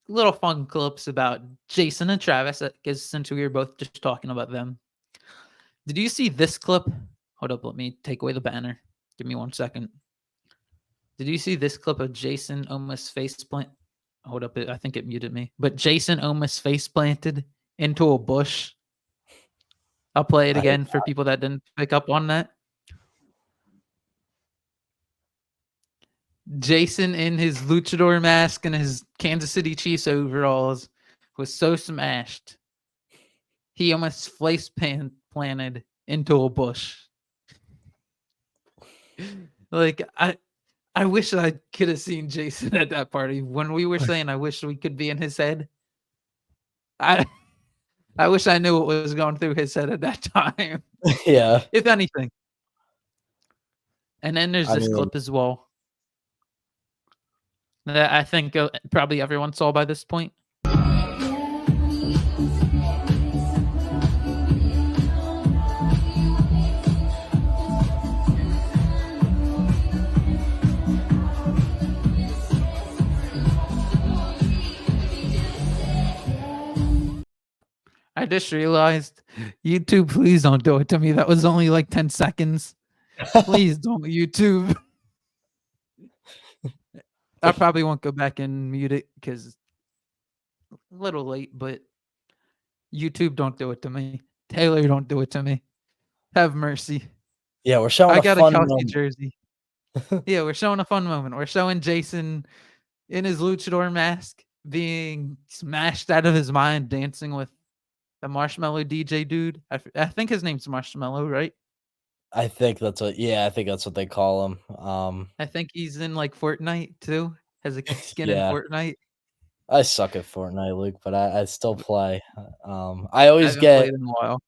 Speaker 1: little fun clips about Jason and Travis, because since we were both just talking about them. Did you see this clip? Hold up, let me take away the banner. Give me 1 second. Did you see this clip of Jason almost face plant? Hold up, I think it muted me. But Jason almost face planted into a bush. I'll play it
Speaker 2: I
Speaker 1: again for people that didn't pick up on that. Jason in his luchador mask and his Kansas City Chiefs overalls was so smashed he almost planted into a bush. Like I wish I could have seen Jason at that party when we were saying I wish we could be in his head. I I wish I knew what was going through his head at that time,
Speaker 2: Yeah.
Speaker 1: if anything. And then there's
Speaker 2: I
Speaker 1: this
Speaker 2: mean,
Speaker 1: clip as well that I think probably everyone saw by this point. I just realized, YouTube, please don't do it to me. That was only like 10 seconds. Please don't, YouTube. I probably won't go back and mute it because a little late, but YouTube, don't do it to me. Taylor, don't do it to me. Have mercy.
Speaker 2: yeah, we're showing
Speaker 1: I
Speaker 2: a
Speaker 1: got a
Speaker 2: fun
Speaker 1: Kelsey
Speaker 2: moment.
Speaker 1: jersey. Yeah, we're showing a fun moment. We're showing Jason in his luchador mask being smashed out of his mind, dancing with the Marshmallow DJ dude. I think his name's Marshmallow, right?
Speaker 2: I think that's what. Yeah, I think that's what they call him.
Speaker 1: I think he's in like Fortnite too. Has a skin in
Speaker 2: Yeah,
Speaker 1: Fortnite.
Speaker 2: I suck at Fortnite, Luke, but I still play. I
Speaker 1: I
Speaker 2: always
Speaker 1: haven't
Speaker 2: get,
Speaker 1: played in a while.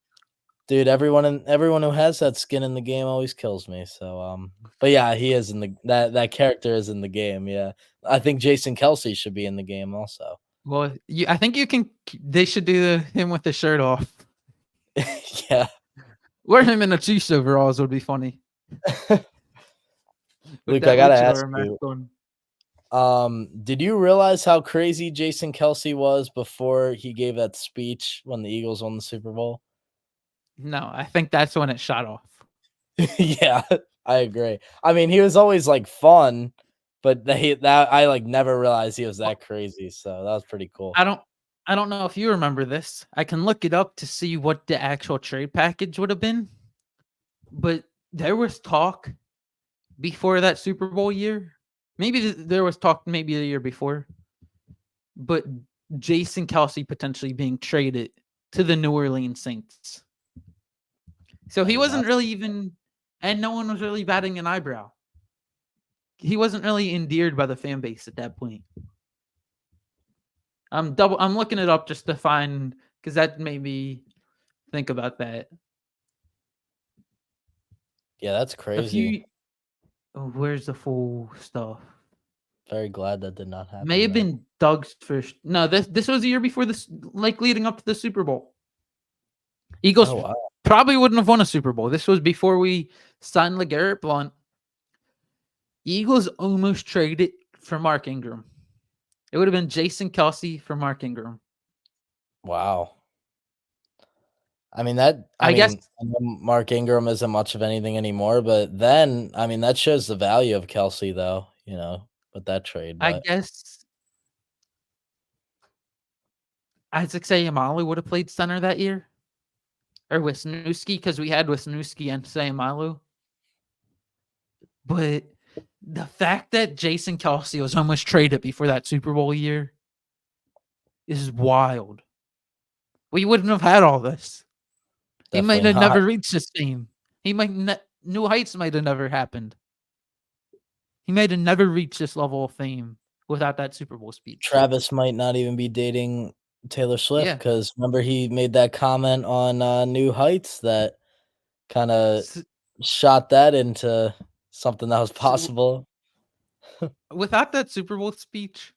Speaker 2: dude. Everyone who has that skin in the game always kills me. So but yeah, he is in that character is in the game. Yeah, I think Jason Kelsey should be in the game also.
Speaker 1: Well, I think you can. They should do him with the shirt off,
Speaker 2: Yeah.
Speaker 1: or him in the Chiefs overalls would be funny with
Speaker 2: Luke, I
Speaker 1: that
Speaker 2: gotta ask
Speaker 1: luchador mask
Speaker 2: you,
Speaker 1: on.
Speaker 2: did you realize how crazy Jason Kelsey was before he gave that speech when the Eagles won the Super Bowl?
Speaker 1: No, I think that's when it shot off.
Speaker 2: Yeah, I agree. I mean, he was always like fun, but that I like never realized he was
Speaker 1: Well,
Speaker 2: that crazy. So that was pretty cool.
Speaker 1: I don't. I don't know if you remember this. I can look it up to see what the actual trade package would have been, but there was talk before that Super Bowl year. Maybe there was talk maybe the year before, but Jason Kelsey potentially being traded to the New Orleans Saints. So
Speaker 2: I
Speaker 1: he
Speaker 2: did
Speaker 1: wasn't
Speaker 2: not.
Speaker 1: really even, and no one was really batting an eyebrow. He wasn't really endeared by the fan base at that point. I'm looking it up just to find because that made me think about that.
Speaker 2: Yeah, that's
Speaker 1: A
Speaker 2: crazy.
Speaker 1: few. Oh, where's the full stuff?
Speaker 2: Very glad that did not
Speaker 1: May
Speaker 2: happen
Speaker 1: have
Speaker 2: though.
Speaker 1: been Doug's first. No, this was the year before this, like leading up to the Super Bowl. Eagles
Speaker 2: Oh wow.
Speaker 1: probably wouldn't have won a Super Bowl. This was before we signed LeGarrette Blount. Eagles almost traded for Mark Ingram. It would have been Jason Kelsey for Mark Ingram.
Speaker 2: Wow. I mean that I
Speaker 1: I guess
Speaker 2: mean I know Mark Ingram isn't much of anything anymore, but then I mean that shows the value of Kelsey though, with that trade.
Speaker 1: I
Speaker 2: But
Speaker 1: guess Isaac Sayamalu would have played center that year. Or Wisniewski, because we had Wisniewski and Sayamalu. But the fact that Jason Kelsey was almost traded before that Super Bowl year is wild. We wouldn't have had all this. He might
Speaker 2: definitely
Speaker 1: have
Speaker 2: not.
Speaker 1: never reached his fame. He might New Heights might have never happened. He might have never reached this level of fame without that Super Bowl speech.
Speaker 2: Travis might not even be dating Taylor Swift
Speaker 1: Yeah.
Speaker 2: because remember he made that comment on New Heights that kind of
Speaker 1: S-
Speaker 2: shot that into something that was
Speaker 1: So
Speaker 2: possible.
Speaker 1: without that Super Bowl speech,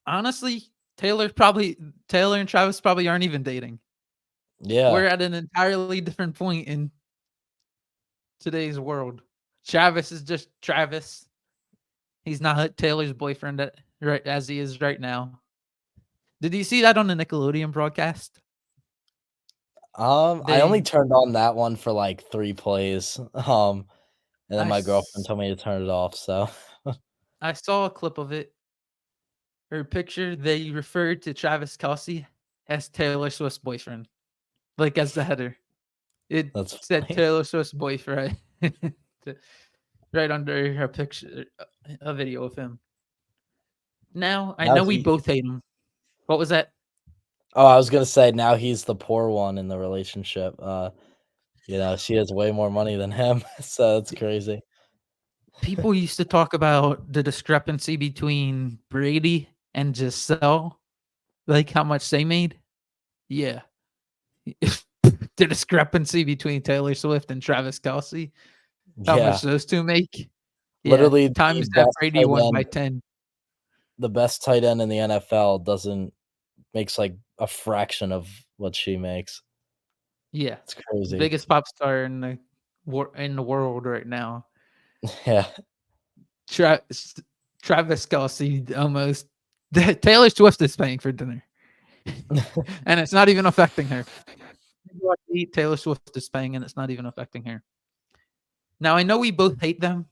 Speaker 1: honestly, Taylor and Travis probably aren't even dating.
Speaker 2: Yeah,
Speaker 1: We're at an entirely different point in today's world. Travis is just Travis. He's not Taylor's boyfriend right as he is right now. Did you see that on the Nickelodeon broadcast?
Speaker 2: I only
Speaker 1: They
Speaker 2: turned on that one for like 3 plays, and then
Speaker 1: I
Speaker 2: my girlfriend
Speaker 1: s-
Speaker 2: told me to turn it off, so
Speaker 1: I saw a clip of it. Her picture, they referred to Travis Kelsey as Taylor Swift's boyfriend, like as the header. It
Speaker 2: that's
Speaker 1: said
Speaker 2: funny.
Speaker 1: Taylor Swift's boyfriend right under her picture, a video of him. Now I
Speaker 2: Now
Speaker 1: know we
Speaker 2: he
Speaker 1: both hate him. What was that?
Speaker 2: Oh, I was gonna say now he's the poor one in the relationship. She has way more money than him, so it's crazy.
Speaker 1: People used to talk about the discrepancy between Brady and Giselle, like how much they made. Yeah. The discrepancy between Taylor Swift and Travis Kelce, how much
Speaker 2: Yeah,
Speaker 1: those 2 make. Yeah,
Speaker 2: literally
Speaker 1: times that Brady won by 10.
Speaker 2: the best tight end in the NFL doesn't makes like a fraction of what she makes.
Speaker 1: Yeah.
Speaker 2: It's crazy.
Speaker 1: Biggest pop star in the world right now.
Speaker 2: Yeah.
Speaker 1: Tra Travis Kelce almost Taylor Swift is paying for dinner, and it's not even affecting her. You watch Eat, Taylor Swift is paying, and it's not even affecting her. Now, I know we both hate them,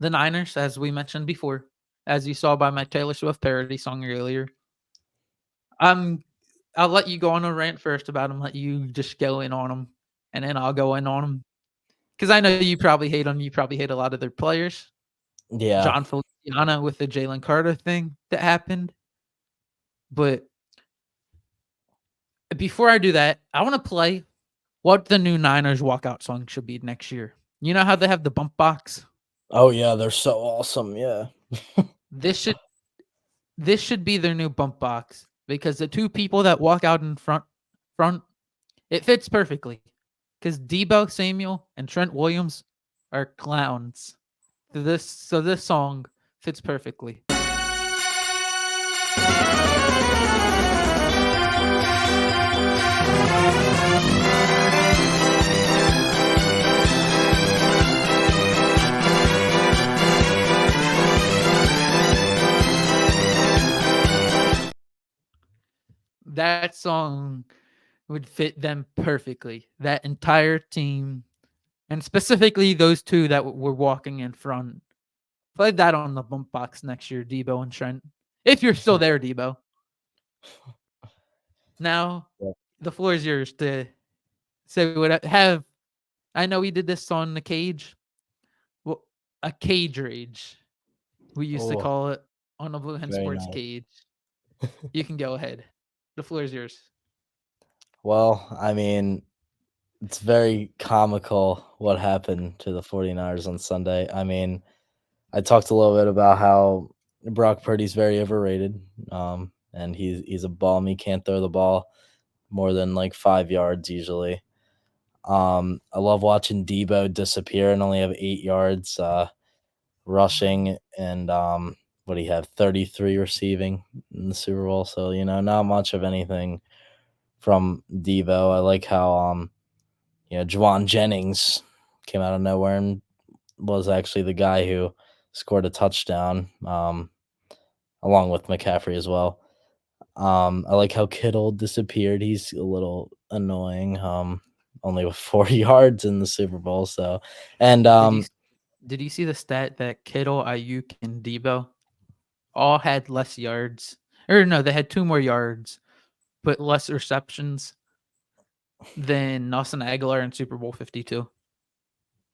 Speaker 1: the Niners, as we mentioned before, as you saw by my Taylor Swift parody song earlier. I'm I'll let you go on a rant first about them, let you just go in on them, and then I'll go in on them because I know you probably hate them. You probably hate a lot of their players.
Speaker 2: Yeah.
Speaker 1: John Feliciano with the Jalen Carter thing that happened. But before I do that, I want to play what the new Niners walkout song should be next year. You know how they have the bump box?
Speaker 2: Oh, yeah, they're so awesome, yeah.
Speaker 1: This should this should be their new bump box because the two people that walk out in front it fits perfectly. Because Debo Samuel and Trent Williams are clowns. So this song fits perfectly. That song would fit them perfectly. That entire team, and specifically those two that were walking in front. Play that on the bump box next year, Debo and Trent. If you're still there, Debo. Now,
Speaker 2: Yeah.
Speaker 1: the floor is yours to say what I have. I know we did this on the cage. Well, a cage rage, we used to
Speaker 2: Oh,
Speaker 1: call it on the Blue Hen
Speaker 2: very
Speaker 1: Sports
Speaker 2: nice.
Speaker 1: cage. You can go ahead. The floor is yours.
Speaker 2: Well, I mean, it's very comical what happened to the 49ers on Sunday. I mean, I talked a little bit about how Brock Purdy's very overrated, and he's a bum. He can't throw the ball more than like 5 yards usually. I love watching Debo disappear and only have 8 yards rushing, and what do you have? 33 receiving in the Super Bowl. So not much of anything from Debo. I like how Juwan Jennings came out of nowhere and was actually the guy who scored a touchdown, along with McCaffrey as well. I like how Kittle disappeared. He's a little annoying. Only with 4 yards in the Super Bowl. So, and
Speaker 1: Did you did you see the stat that Kittle, Ayuk, and Debo all had less yards? Or no, they had 2 more yards, but less receptions than Nelson Aguilar in Super Bowl 52.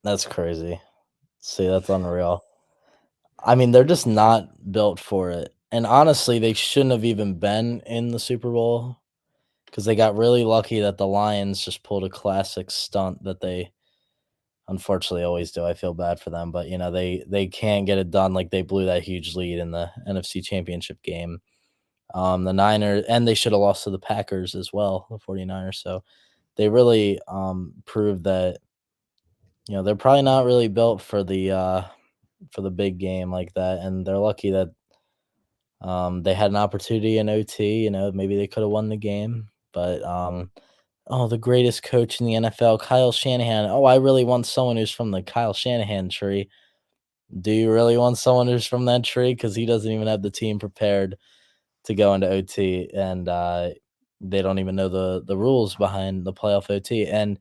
Speaker 2: that's crazy. See, that's unreal. I mean, they're just not built for it. And honestly, they shouldn't have even been in the Super Bowl because they got really lucky that the Lions just pulled a classic stunt that they unfortunately always do. I feel bad for them, but they can't get it done. Like they blew that huge lead in the NFC Championship game. The Niners, and they should have lost to the Packers as well, the 49ers. So they really proved that they're probably not really built for the big game like that, and they're lucky that they had an opportunity in OT. Maybe they could have won the game, but oh, the greatest coach in the NFL, Kyle Shanahan. Oh, I really want someone who's from the Kyle Shanahan tree. Do you really want someone who's from that tree? Because he doesn't even have the team prepared to go into OT, and they don't even know the rules behind the playoff OT. And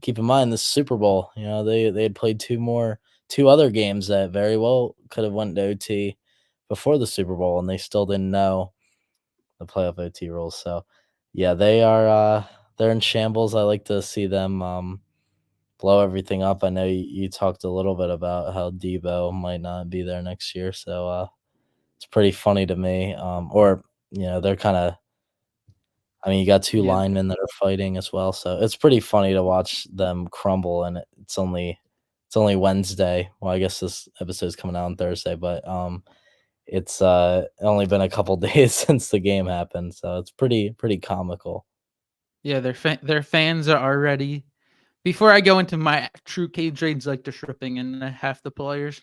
Speaker 2: keep in mind, the Super Bowl. They had played two other games that very well could have went to OT before the Super Bowl, and they still didn't know the playoff OT rules. So, yeah, they're in shambles. I like to see them blow everything up. I know you talked a little bit about how Debo might not be there next year, so it's pretty funny to me. Or they're kind of I mean, you got 2
Speaker 1: Yeah,
Speaker 2: linemen that are fighting as well, so it's pretty funny to watch them crumble, and it's only Wednesday. Well, I guess this episode's coming out on Thursday, but, it's, only been a couple days since the game happened, so it's pretty comical.
Speaker 1: yeah, their fans are already. Before I go into my true cage raids, like the stripping and half the players,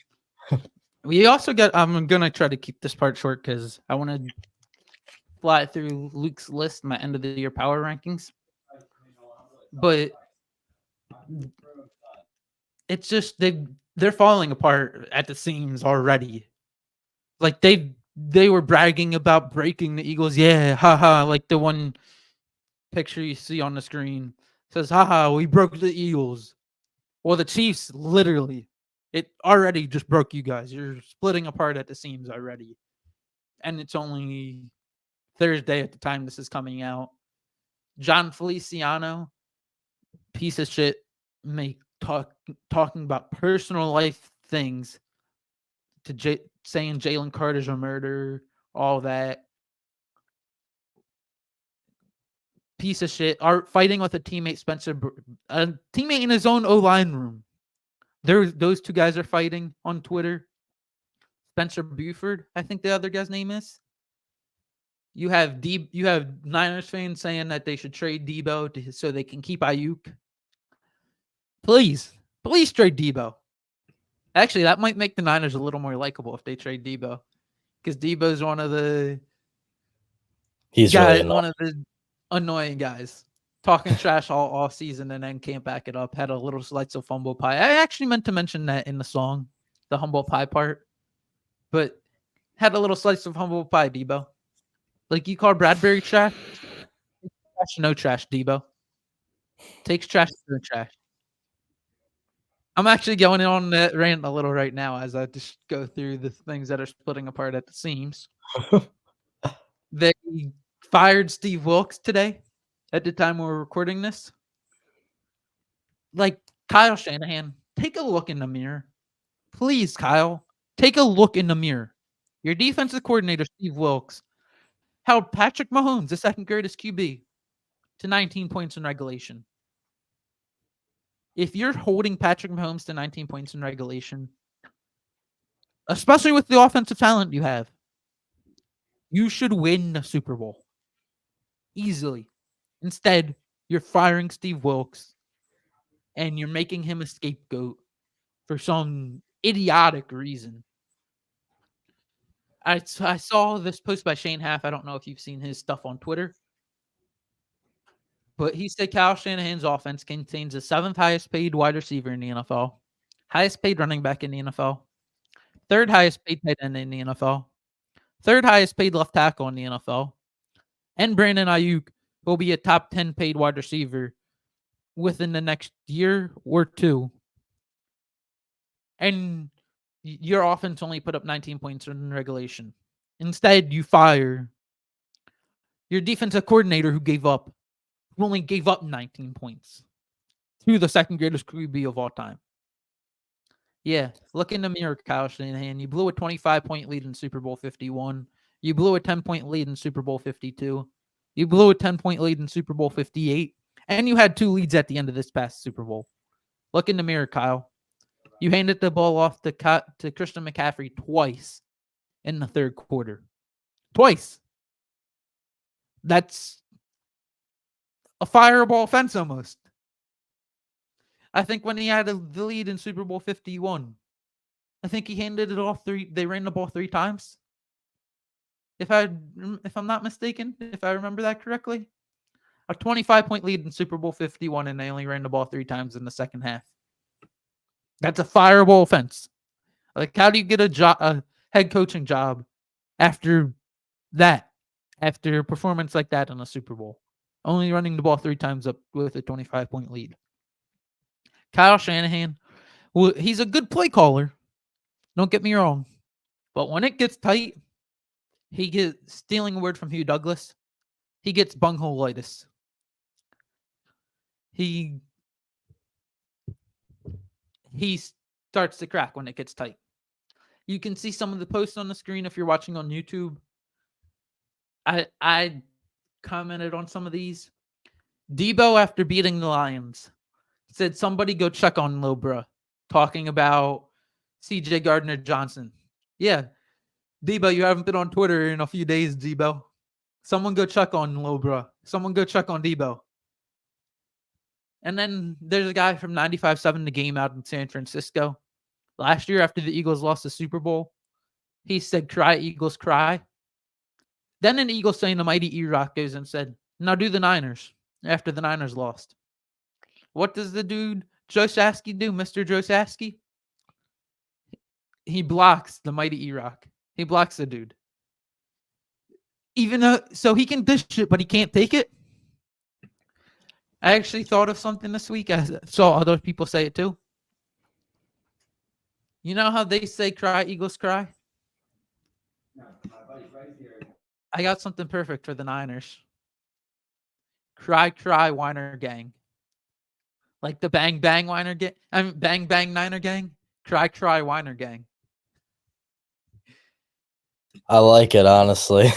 Speaker 1: we also got. I'm gonna try to keep this part short because I want to fly through Luke's list, my end of the year power rankings. But it's just they're falling apart at the seams already. Like they were bragging about breaking the Eagles. Yeah, haha. Like the one picture you see on the screen says, haha, we broke the Eagles. Well, the Chiefs literally, it already just broke you guys. You're splitting apart at the seams already. And it's only Thursday at the time this is coming out. John Feliciano, piece of shit, make talking about personal life things to saying Jalen Carter's a murderer, all that. Piece of shit. Are fighting with a teammate, a teammate in his own O line room. Those two guys are fighting on Twitter. Spencer Buford, I think the other guy's name is. You have Niners fans saying that they should trade Debo so they can keep Ayuk. Please, please trade Debo. Actually, that might make the Niners a little more likable if they trade Debo, because Debo's
Speaker 2: He's really annoying.
Speaker 1: one of the annoying guys, talking trash all season and then can't back it up. Had a little slice of humble pie. I actually meant to mention that in the song, the humble pie part, but had a little slice of humble pie, Debo. Like you call Bradbury trash, trash no trash, Debo. Takes trash to no trash. I'm actually going on that rant a little right now as I just go through the things that are splitting apart at the seams. They fired Steve Wilkes today at the time we're recording this. Like Kyle Shanahan, take a look in the mirror. Please, Kyle, take a look in the mirror. Your defensive coordinator, Steve Wilkes, held Patrick Mahomes, the second greatest QB, to 19 points in regulation. If you're holding Patrick Mahomes to 19 points in regulation, especially with the offensive talent you have, you should win the Super Bowl easily. Instead, you're firing Steve Wilkes and you're making him a scapegoat for some idiotic reason. I saw this post by Shane Half. I don't know if you've seen his stuff on Twitter, but he said Kyle Shanahan's offense contains the seventh highest paid wide receiver in the NFL, highest paid running back in the NFL, third highest paid tight end in the NFL, third highest paid left tackle in the NFL, and Brandon Ayuk will be a top 10 paid wide receiver within the next year or two. And your offense only put up 19 points in regulation. Instead, you fire your defensive coordinator who only gave up 19 points to the second greatest QB of all time. Yeah, look in the mirror, Kyle Shanahan. You blew a 25-point lead in Super Bowl 51. You blew a 10-point lead in Super Bowl 52. You blew a 10-point lead in Super Bowl 58. And you had two leads at the end of this past Super Bowl. Look in the mirror, Kyle. You handed the ball off to Christian McCaffrey twice in the third quarter. Twice. That's a fireable offense almost. I think when he had the lead in Super Bowl 51, I think he handed it off they ran the ball 3 times. If I'm not mistaken, if I remember that correctly. A 25-point lead in Super Bowl 51, and they only ran the ball 3 times in the second half. That's a fireable offense. Like, how do you get a head coaching job after that? After a performance like that in a Super Bowl, only running the ball 3 times up with a 25-point lead. Kyle Shanahan, well, he's a good play caller. Don't get me wrong, but when it gets tight, he gets stealing a word from Hugh Douglas. He gets bunghole-itis. He starts to crack when it gets tight. You can see some of the posts on the screen if you're watching on YouTube. I commented on some of these. Debo, after beating the Lions, said somebody go check on Lobra, talking about CJ Gardner Johnson. Yeah, Debo, you haven't been on Twitter in a few days, Debo. Someone go check on Lobra. Someone go check on Debo. And then there's a guy from 95.7 The Game out in San Francisco. Last year, after the Eagles lost the Super Bowl, he said, "Cry, Eagles, cry." Then an Eagles saying the mighty E-Rock goes and said, "Now do the Niners," after the Niners lost. What does the dude Joe Sasky do, Mr. Joe Sasky? He blocks the mighty E-Rock. He blocks the dude. Even though, so he can dish it, but he can't take it. I actually thought of something this week. I saw other people say it too. You know how they say, "Cry, Eagles, cry"? I got something perfect for the Niners. Cry, cry, Whiner Gang. Like the Bang Bang Whiner Gang. I mean, Bang Bang Niner Gang. Cry, cry, Whiner Gang.
Speaker 2: I like it, honestly.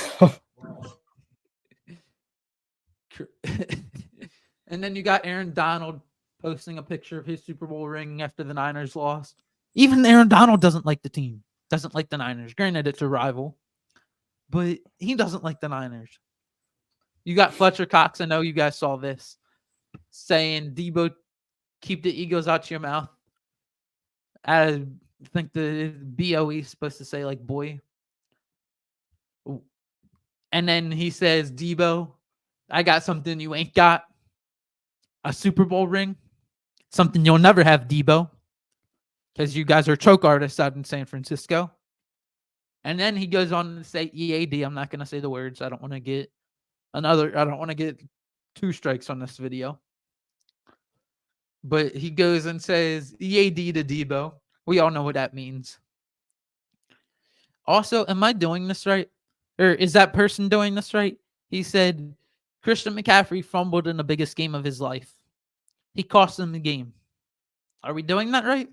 Speaker 1: And then you got Aaron Donald posting a picture of his Super Bowl ring after the Niners lost. Even Aaron Donald doesn't like the team, doesn't like the Niners. Granted, it's a rival, but he doesn't like the Niners. You got Fletcher Cox. I know you guys saw this, saying, "Debo, keep the egos out your mouth." I think the BOE is supposed to say, like, "boy." And then he says, "Debo, I got something you ain't got. A Super Bowl ring. Something you'll never have, Debo. Because you guys are choke artists out in San Francisco." And then he goes on to say EAD. I'm not going to say the words. I don't want to get I don't want to get 2 strikes on this video. But he goes and says EAD to Debo. We all know what that means. Also, am I doing this right? Or is that person doing this right? He said Christian McCaffrey fumbled in the biggest game of his life. He cost them the game. Are we doing that right?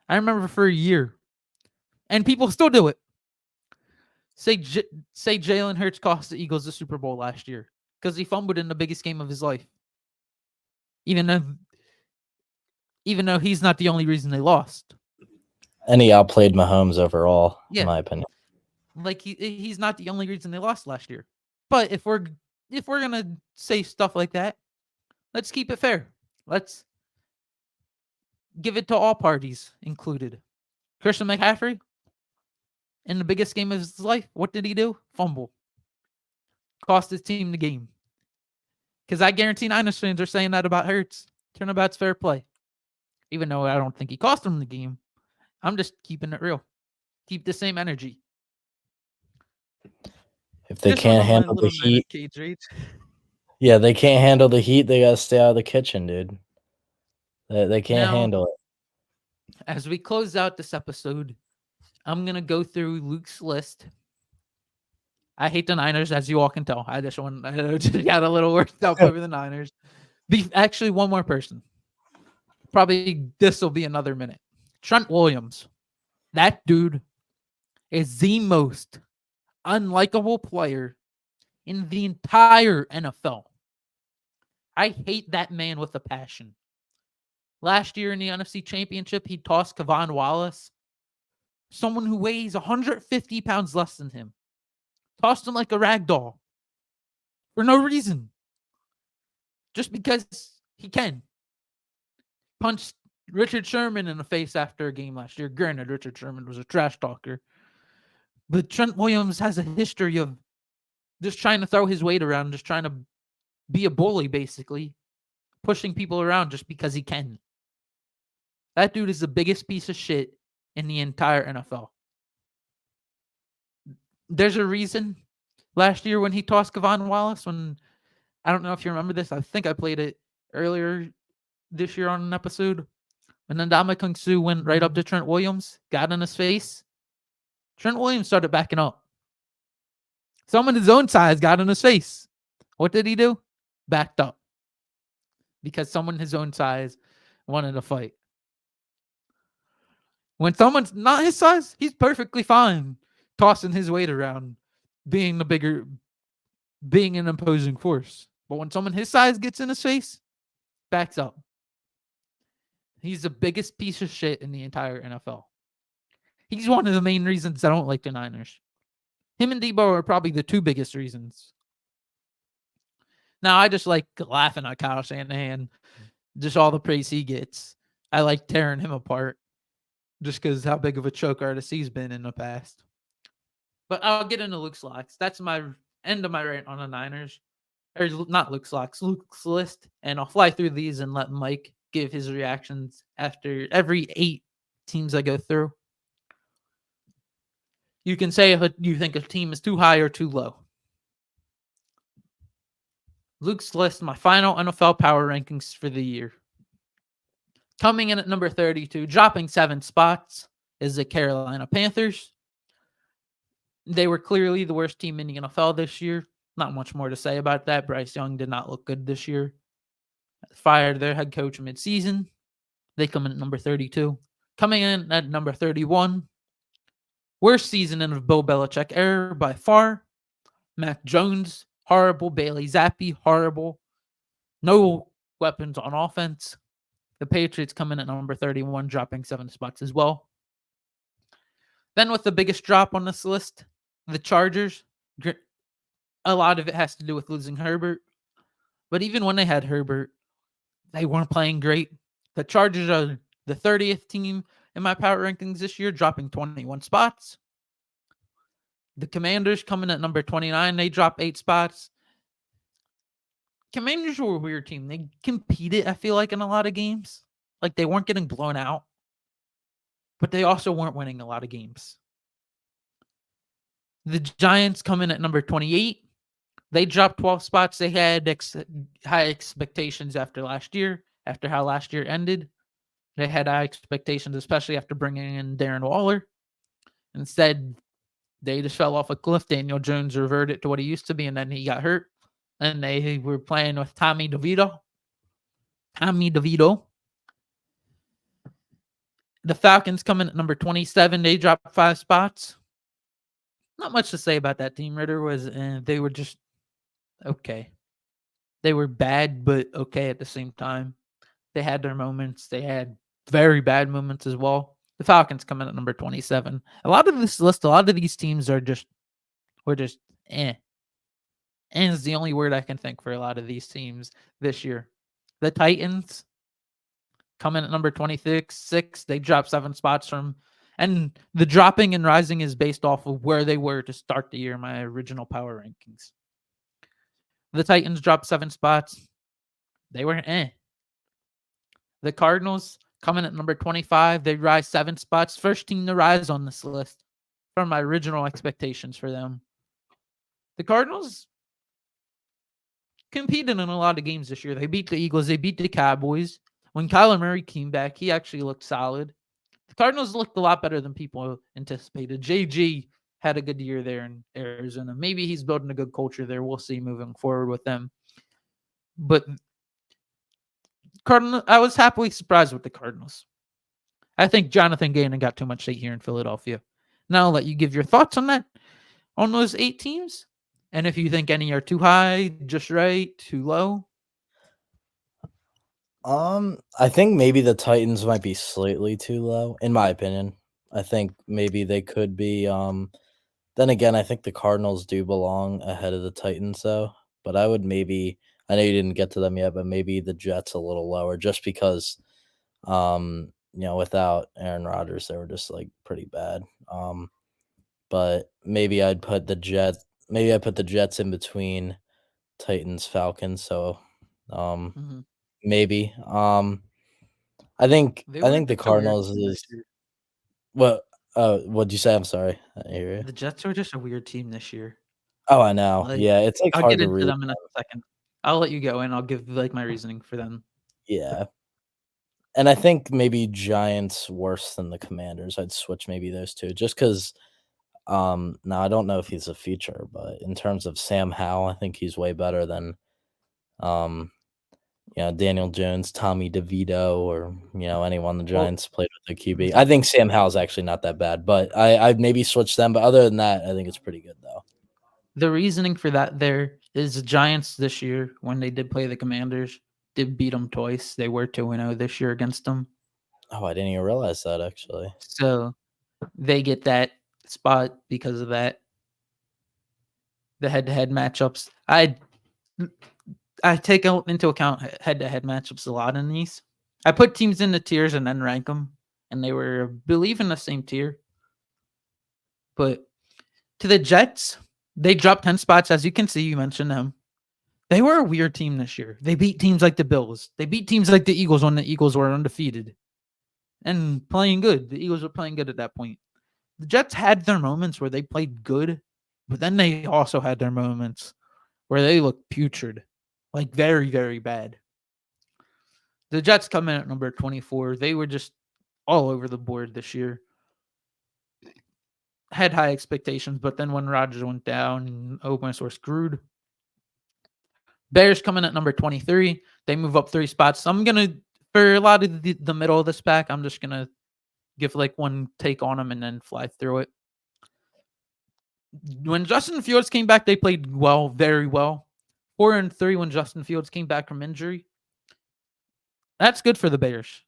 Speaker 1: I remember for a year. And people still do it. Say Jalen Hurts cost the Eagles the Super Bowl last year because he fumbled in the biggest game of his life. Even though he's not the only reason they lost.
Speaker 2: And he outplayed Mahomes overall,
Speaker 1: Yeah.
Speaker 2: in my opinion.
Speaker 1: Like he's not the only reason they lost last year. But if we're gonna say stuff like that, let's keep it fair. Let's give it to all parties included. Christian McCaffrey, in the biggest game of his life, what did he do? Fumble. Cost his team the game. Because I guarantee Niners fans are saying that about Hurts. Turnabout's fair play. Even though I don't think he cost them the game. I'm just keeping it real. Keep the same energy.
Speaker 2: If they
Speaker 1: Just
Speaker 2: can't
Speaker 1: went on my
Speaker 2: handle the
Speaker 1: little Niner
Speaker 2: heat,
Speaker 1: cage rage.
Speaker 2: yeah, they can't handle the heat. They gotta stay out of the kitchen, dude. They can't
Speaker 1: Now,
Speaker 2: handle it.
Speaker 1: as we close out this episode, I'm gonna go through Luke's list. I hate the Niners, as you all can tell. I just got a little worked up over the Niners. Actually, one more person. Probably this will be another minute. Trent Williams. That dude is the most unlikable player in the entire NFL. I hate that man with a passion. Last year in the NFC Championship, he tossed Kevon Wallace, someone who weighs 150 pounds less than him. Tossed him like a rag doll for no reason. Just because he can. Punched Richard Sherman in the face after a game last year. Granted, Richard Sherman was a trash talker. But Trent Williams has a history of just trying to throw his weight around, just trying to be a bully, basically. Pushing people around just because he can. That dude is the biggest piece of shit in the entire NFL. There's a reason last year when he tossed Kevon Wallace, when I don't know if you remember this, I think I played it earlier this year on an episode. When Ndamukong Suh went right up to Trent Williams, got in his face, Trent Williams started backing up. Someone his own size got in his face. What did he do? Backed up. Because someone his own size wanted to fight. When someone's not his size, he's perfectly fine tossing his weight around, being the being an imposing force. But when someone his size gets in his face, backs up. He's the biggest piece of shit in the entire NFL. He's one of the main reasons I don't like the Niners. Him and Debo are probably the two biggest reasons. Now, I just like laughing at Kyle Shanahan, just all the praise he gets. I like tearing him apart just because how big of a choke artist he's been in the past. But I'll get into Luke's locks. That's my end of my rant on the Niners. Or not Luke's locks, Luke's list. And I'll fly through these and let Mike give his reactions after every 8 teams I go through. You can say if you think a team is too high or too low. Luke's list, my final NFL power rankings for the year. Coming in at number 32, dropping 7 spots, is the Carolina Panthers. They were clearly the worst team in the NFL this year. Not much more to say about that. Bryce Young did not look good this year. Fired their head coach midseason. They come in at number 32. Coming in at number 31, worst season in the Bill Belichick era by far. Mac Jones, horrible. Bailey Zappi, horrible. No weapons on offense. The Patriots come in at number 31, dropping 7 spots as well. Then with the biggest drop on this list, the Chargers. A lot of it has to do with losing Herbert. But even when they had Herbert, they weren't playing great. The Chargers are the 30th team in my power rankings this year, dropping 21 spots. The Commanders coming at number 29. They drop 8 spots. Commanders were a weird team. They competed, I feel like, in a lot of games. Like, they weren't getting blown out. But they also weren't winning a lot of games. The Giants come in at number 28. They dropped 12 spots. They had high expectations after last year, after how last year ended. They had high expectations, especially after bringing in Darren Waller. Instead, they just fell off a cliff. Daniel Jones reverted to what he used to be, and then he got hurt. And they were playing with Tommy DeVito. The Falcons come in at number 27. They dropped 5 spots. Not much to say about that team. Ritter was, they were just okay. They were bad, but okay at the same time. They had their moments. They had very bad moments as well. The Falcons come in at number 27. A lot of this list, a lot of these teams were just eh. And is the only word I can think for a lot of these teams this year. The Titans come in at number 26. They dropped 7 spots from, and the dropping and rising is based off of where they were to start the year in my original power rankings. The Titans dropped 7 spots. They were eh. The Cardinals coming at number 25. They rise 7 spots. First team to rise on this list from my original expectations for them. The Cardinals competed in a lot of games this year. They beat the Eagles. They beat the Cowboys. When Kyler Murray came back, he actually looked solid. The Cardinals looked a lot better than people anticipated. JG had a good year there in Arizona. Maybe he's building a good culture there. We'll see moving forward with them. But I was happily surprised with the Cardinals. I think Jonathan Gannon got too much hate here in Philadelphia. Now I'll let you give your thoughts on that, on those 8 teams. And if you think any are too high, just right, too low.
Speaker 2: I think maybe the Titans might be slightly too low, in my opinion. I think maybe they could be. Then again, I think the Cardinals do belong ahead of the Titans, though. But I would maybe. I know you didn't get to them yet, but maybe the Jets a little lower, just because, without Aaron Rodgers, they were just like pretty bad. But maybe I'd put the Jets. Maybe I put the Jets in between Titans, Falcons. So, maybe. I think
Speaker 1: They
Speaker 2: I
Speaker 1: were
Speaker 2: think the
Speaker 1: just a weird
Speaker 2: Cardinals
Speaker 1: team this
Speaker 2: is
Speaker 1: year.
Speaker 2: what. What'd you say? I'm sorry. I didn't hear you.
Speaker 1: The Jets were just a weird team this year.
Speaker 2: Oh, I know.
Speaker 1: Like,
Speaker 2: Yeah, it's like
Speaker 1: I'll
Speaker 2: hard
Speaker 1: get
Speaker 2: to
Speaker 1: into
Speaker 2: read.
Speaker 1: them in a second. I'll let you go and I'll give like my reasoning for them.
Speaker 2: Yeah, and I think maybe Giants worse than the Commanders. I'd switch maybe those two, just because. Now I don't know if he's a feature, but in terms of Sam Howell, I think he's way better than um Daniel Jones, Tommy DeVito, or anyone the
Speaker 1: Well,
Speaker 2: Giants played with the QB. I think Sam Howell's actually not that bad, but I'd maybe switch them. But other than that, I think it's pretty good though.
Speaker 1: The reasoning for that there is the Giants this year, when they did play the Commanders, did beat them twice. They were 2-0 this year against them.
Speaker 2: Oh, I didn't even realize that actually.
Speaker 1: So they get that spot because of that. The head-to-head matchups. I take into account head-to-head matchups a lot in these. I put teams into tiers and then rank them, and they were, I believe, in the same tier. But to the Jets, they dropped 10 spots. As you can see, you mentioned them. They were a weird team this year. They beat teams like the Bills. They beat teams like the Eagles when the Eagles were undefeated and playing good. The Eagles were playing good at that point. The Jets had their moments where they played good, but then they also had their moments where they looked putrid, like very, very bad. The Jets come in at number 24. They were just all over the board this year. Had high expectations, but then when Rodgers went down, almost were screwed. Bears coming at number 23. They move up 3 spots. I'm going to, for a lot of the middle of this pack, I'm just going to give like one take on them and then fly through it. When Justin Fields came back, they played well, very well. 4-3 when Justin Fields came back from injury. That's good for the Bears.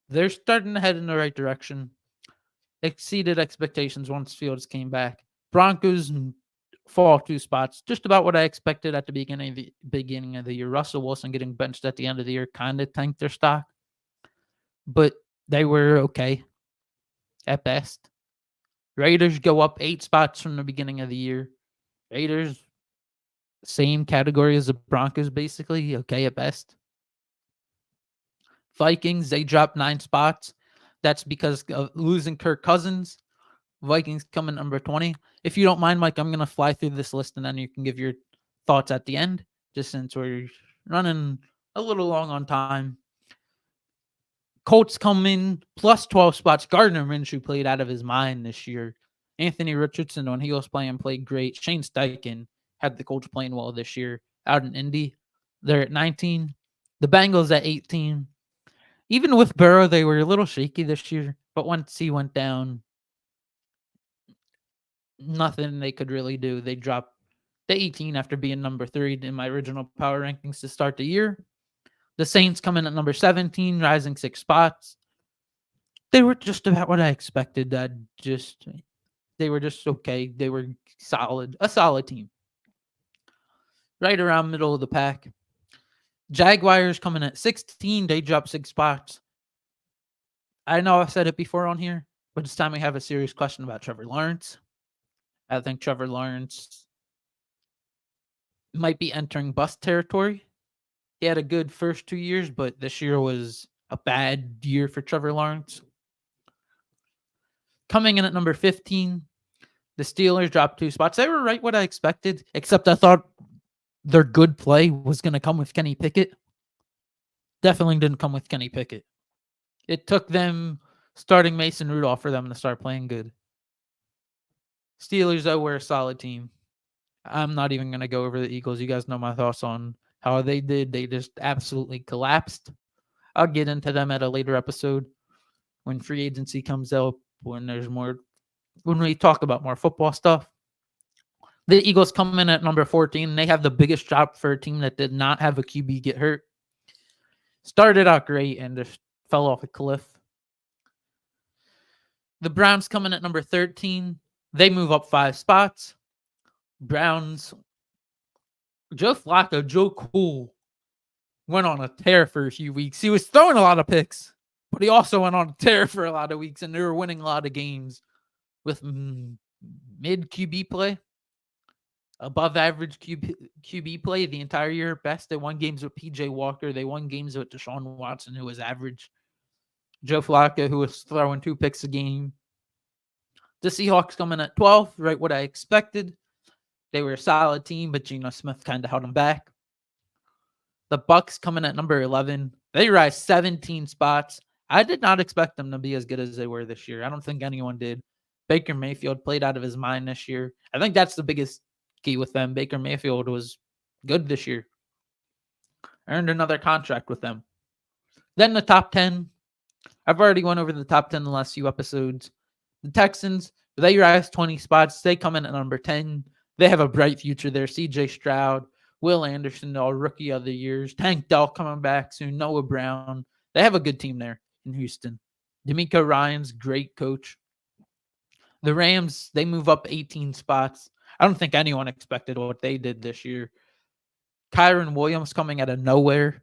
Speaker 1: They're starting to head in the right direction. Exceeded expectations once Fields came back. Broncos fall 2 spots, just about what I expected at the beginning of the year. Russell Wilson getting benched at the end of the year kind of tanked their stock, but they were okay at best. Raiders go up 8 spots from the beginning of the year. Raiders, same category as the Broncos, basically, okay at best. Vikings, they dropped 9 spots. That's because of losing Kirk Cousins. Vikings come in number 20. If you don't mind, Mike, I'm going to fly through this list and then you can give your thoughts at the end, just since we're running a little long on time. Colts come in plus 12 spots. Gardner Minshew played out of his mind this year. Anthony Richardson, when he was playing, played great. Shane Steichen had the Colts playing well this year out in Indy. They're at 19. The Bengals at 18. Even with Burrow, they were a little shaky this year, but once he went down, nothing they could really do. They dropped to 18 after being number 3 in my original power rankings to start the year. The Saints come in at number 17, rising 6 spots. They were just about what I expected. They were just okay. They were solid, a solid team. Right around middle of the pack. Jaguars coming at 16. They dropped 6 spots. I know I've said it before on here, but it's time we have a serious question about Trevor Lawrence. I think Trevor Lawrence might be entering bust territory. He had a good first 2 years, but this year was a bad year for Trevor Lawrence. Coming in at number 15, the Steelers dropped 2 spots. They were right what I expected, except I thought their good play was going to come with Kenny Pickett. Definitely didn't come with Kenny Pickett. It took them starting Mason Rudolph for them to start playing good. Steelers, though, were a solid team. I'm not even going to go over the Eagles. You guys know my thoughts on how they did. They just absolutely collapsed. I'll get into them at a later episode when free agency comes out, when we talk about more football stuff. The Eagles come in at number 14. They have the biggest drop for a team that did not have a QB get hurt. Started out great and just fell off a cliff. The Browns come in at number 13. They move up 5 spots. Browns, Joe Flacco, Joe Cool, went on a tear for a few weeks. He was throwing a lot of picks, but he also went on a tear for a lot of weeks, and they were winning a lot of games with mid QB play, above average QB play the entire year at best. They won games with PJ Walker. They won games with Deshaun Watson, who was average. Joe Flacco, who was throwing 2 picks a game. The Seahawks coming at 12, right what I expected. They were a solid team, but Geno Smith kind of held them back. The Bucks coming at number 11. They rise 17 spots. I did not expect them to be as good as they were this year. I don't think anyone did. Baker Mayfield played out of his mind this year. I think that's the biggest key with them. Baker Mayfield was good this year. Earned another contract with them. Then the top 10. I've already went over the top 10 in the last few episodes. The Texans, they rise 20 spots. They come in at number 10. They have a bright future there. CJ Stroud, Will Anderson, all rookie of the years. Tank Dell coming back soon. Noah Brown. They have a good team there in Houston. D'Amico Ryan's great coach. The Rams, they move up 18 spots. I don't think anyone expected what they did this year. Kyron Williams coming out of nowhere.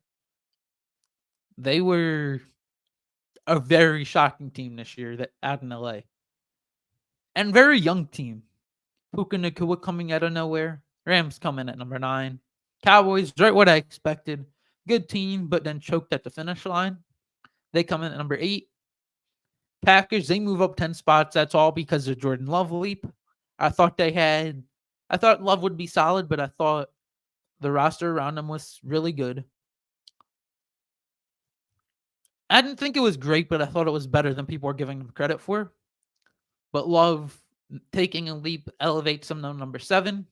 Speaker 1: They were a very shocking team this year that out in LA. And very young team. Puka Nakua coming out of nowhere. Rams coming at number 9. Cowboys, right what I expected. Good team, but then choked at the finish line. They come in at number 8. Packers, they move up 10 spots. That's all because of Jordan Love leap. I thought Love would be solid, but I thought the roster around him was really good. I didn't think it was great, but I thought it was better than people were giving him credit for. But Love taking a leap elevates him to number 7.